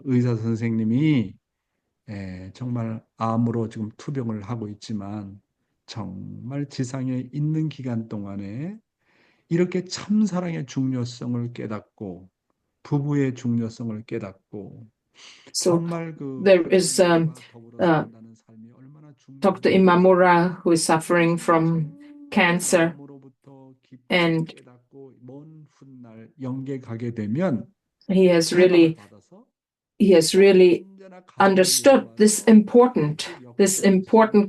의사 선생님이 정말 암으로 지금 투병을 하고 있지만 정말 지상에 있는 기간 동안에 이렇게 참사랑의 중요성을 깨닫고 부부의 중요성을 깨닫고
So
정말
there is Dr. Imamura, who is suffering from cancer, and he has really understood this important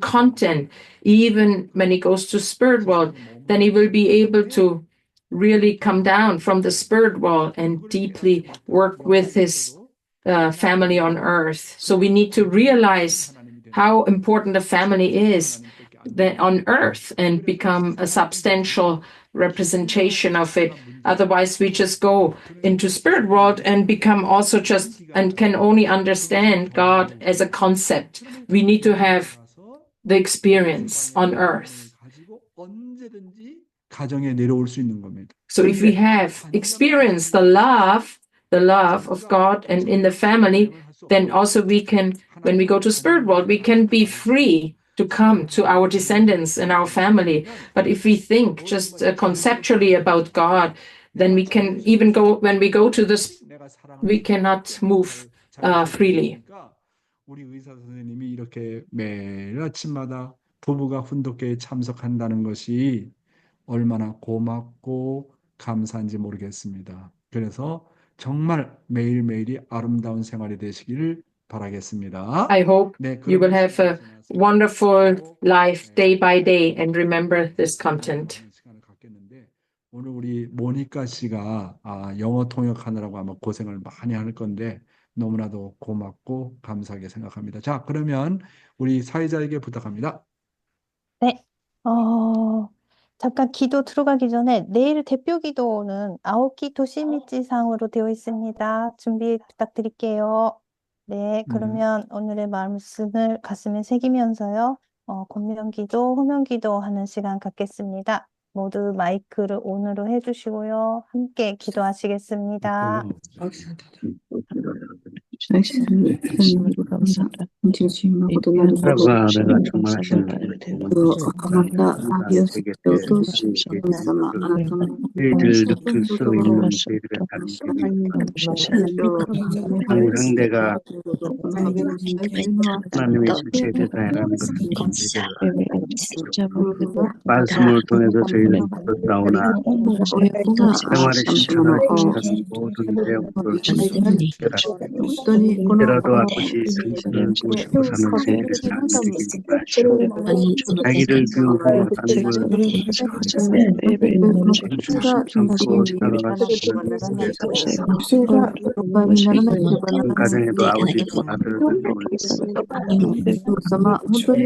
content. Even when he goes to spirit world, then he will be able to really come down from the spirit world and deeply work with his family on earth. So we need to realize how important a family is on earth and become a substantial representation of it. Otherwise, we just go into spirit world and become also just and can only understand God as a concept. We need to have the experience on earth.
가지고 언제든지 가정에 내려올 수 있는 겁니다.
So if we have experienced the love of God and in the family, then also we can, when we go to spirit world, we can be free to come to our descendants and our family. But if we think just conceptually about God, then we can even go, when we go to this, we cannot move freely.
우리 의사 선생님이 이렇게 매일 아침마다 부부가 훈독회에 참석한다는 것이 얼마나 고맙고 감사한지 모르겠습니다. 그래서 정말 매일매일이 아름다운 생활이 되시기를 바라겠습니다.
I hope
네,
you will have a wonderful life day by day and remember this content.
시간을 갖겠는데 오늘 우리 모니카 씨가 영어 통역하느라고 아마 고생을 많이 할 건데 너무나도 고맙고 감사하게 생각합니다. 자, 그러면 우리 사회자에게 부탁합니다.
네. 잠깐 기도 들어가기 전에 내일 대표 기도는 아오키 도시미치상으로 되어 있습니다. 준비 부탁드릴게요. 네, 그러면 오늘의 말씀을 가슴에 새기면서요. 권면기도, 호명기도 하는 시간 갖겠습니다. 모두 마이크를 온으로 해주시고요. 함께 기도하시겠습니다.
내가 정말 일을 느낄 수 있는 저희들의 항상 내가 하나님의 실체에 대해서라는 것을 말씀을 통해서 저희들 나오나 생활의 실천을 지켜서 모든 내용들을 때라도 아버지 당신을 모시고 사는 저희들의 삶이 되길 바라시오. 자기를 비우고 하나님을 참고 살아가는 가정에도 아버지도 아들도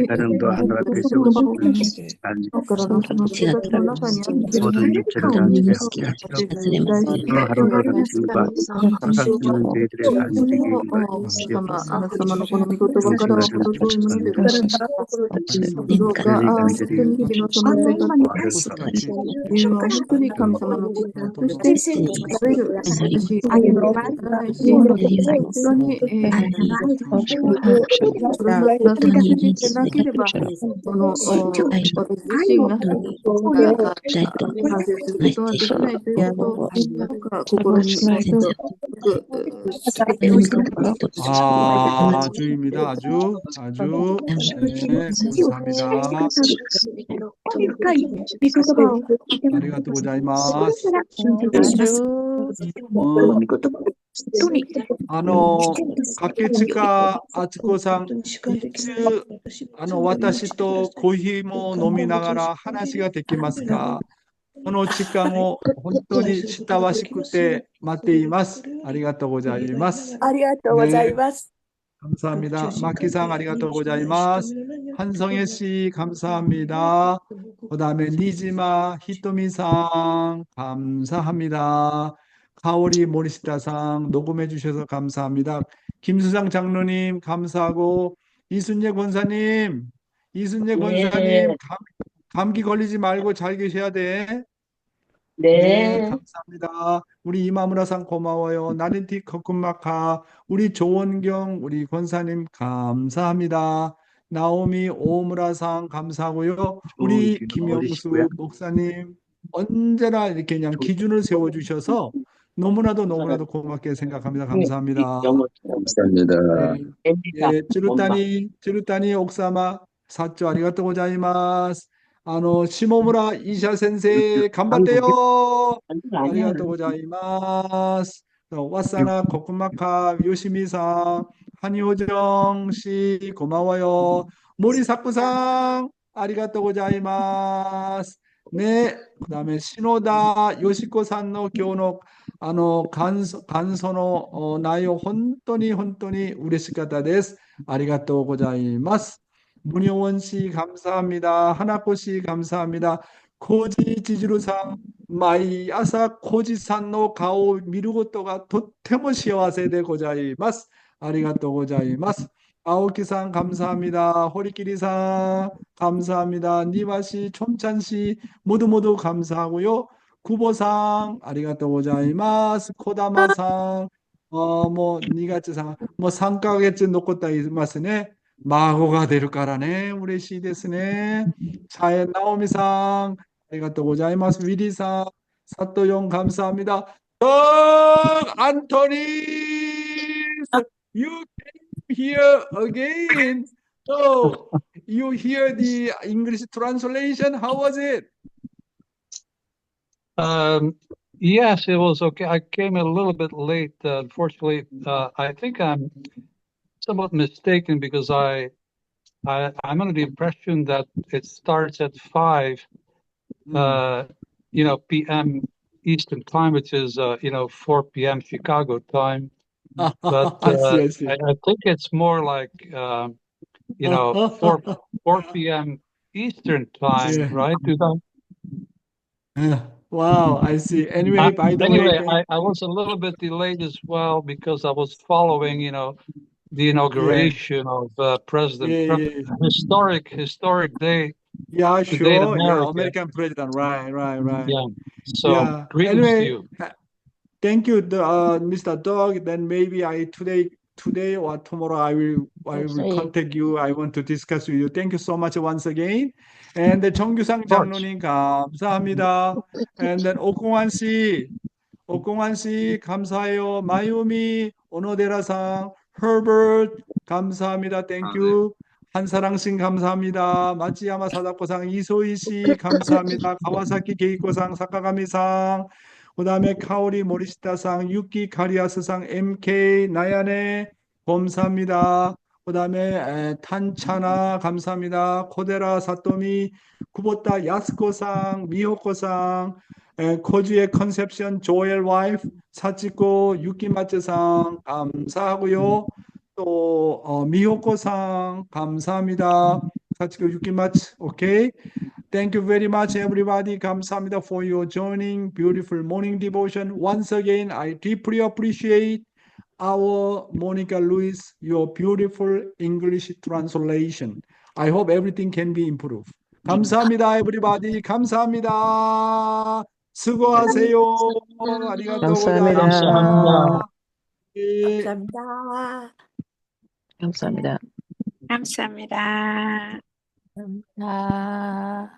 가정도 하나가 되시고 모든 육체를 단지게 하시고 하루가 당신과 항상 있는 저희들의 삶이 되길 바라시오.
주입니다. 아주 네, 감사합니다. 아리가또 고자이마스. 가케치카 아츠코さん、いつ私とコーヒーも飲みながら話ができますか？この時間を本当に親しくて待っています。ありがとうございます。
ありがとうございます。
감사합니다. 마키상 아리가또 고자이마스. 한성혜 씨 감사합니다. 그다음에 니지마 히토미상 감사합니다. 카오리 모리시타상 녹음해 주셔서 감사합니다. 김수장 장로님 감사하고 이순재 권사님 감기 걸리지 말고 잘 계셔야 돼. 네, 감사합니다. 우리 이마무라상 고마워요. 나린티 커쿤마카, 우리 조원경, 우리 권사님 감사합니다. 나오미 오무라상 감사하고요. 우리 김영수 목사님 언제나 이렇게 그냥 기준을 세워주셔서 너무나도 고맙게 생각합니다. 감사합니다.
감사합니다.
예, 쯔루타니 옥사마 사조 아리가또 고자이마스. 시모무라 이샤 센세이 간바떼요. 아리가또 고자이마스. 와사나 코쿠마카 요시미상 한효정 씨 고마워요. 모리사쿠상 아리가또 고자이마스. 네, 그다음에 시노다 요시코산의 교노 간소노 나요 혼돈이 우레시카타 데스. 아리가또 고자이마스. 문효원 씨 감사합니다. 하나코 씨 감사합니다. 코지 지지루상 마이 아사 코지산 노 가오 미루고토가 도테모 시와세で 고자이마스. 아리가또 고자이마스. 아오키상 감사합니다. 호리끼리상 감사합니다. 니바씨, 촌찬씨 모두 모두 감사하고요. 구보상 아리가또 고자이마스. 코다마상 니가츠상 상가게츠 놓고다 이마스네. 마고가 될 까라네. 우레시 데스네. 차에 나오미상 아리가또 고자이마스. 위리상 사또용 감사합니다. 안토니 you here again. So you hear the English translation. How was it?
Yes, it was okay. I came a little bit late. Unfortunately, I think I'm somewhat mistaken because I'm under the impression that it starts at 5, p.m. Eastern time, which is 4 p.m. Chicago time. But
I see.
I think it's more like 4 p.m. Eastern time,
Yeah.
right?
Wow, I see. Anyway, by the
Anyway,
way,
I was a little bit delayed as well because I was following, the inauguration of President Trump.
yeah.
Historic day
Yeah,
today in
sure. Yeah,
America.
American president. Right.
Yeah. So
Yeah.
greetings to
Anyway,
you.
thank you, Mr. Doug. Then maybe today or tomorrow I will contact you. I want to discuss with you. Thank you so much once again. And 정규상 장로님 감사합니다. And then 옥공환 씨 감사해요. 마유미 오노데라상 Herbert 감사합니다. Thank you. 한사랑씨 감사합니다. 마치야마 사다코상 이소희 씨 감사합니다. 가와사키 게이코상 사카가미상 그다음에 카오리 모리시타상 유키 카리아스상 MK 나야네 감사합니다. 그다음에 탄차나 감사합니다. 코데라 사토미 쿠보타 야스코상 미호코상 코주의 컨셉션 조엘 와이프 사치코 유키마츠상 감사하고요. 또 미호코상 감사합니다. 사치코 유키마츠 오케이. Thank you very much, everybody. 감사합니다 for your joining. Beautiful morning devotion. Once again, I deeply appreciate our Monica Lewis, your beautiful English translation. I hope everything can be improved. 감사합니다, everybody. 감사합니다. 수고하세요. 아리가또
감사합니다.
고자이마스.
감사합니다.
감사합니다.
감사합니다.
아.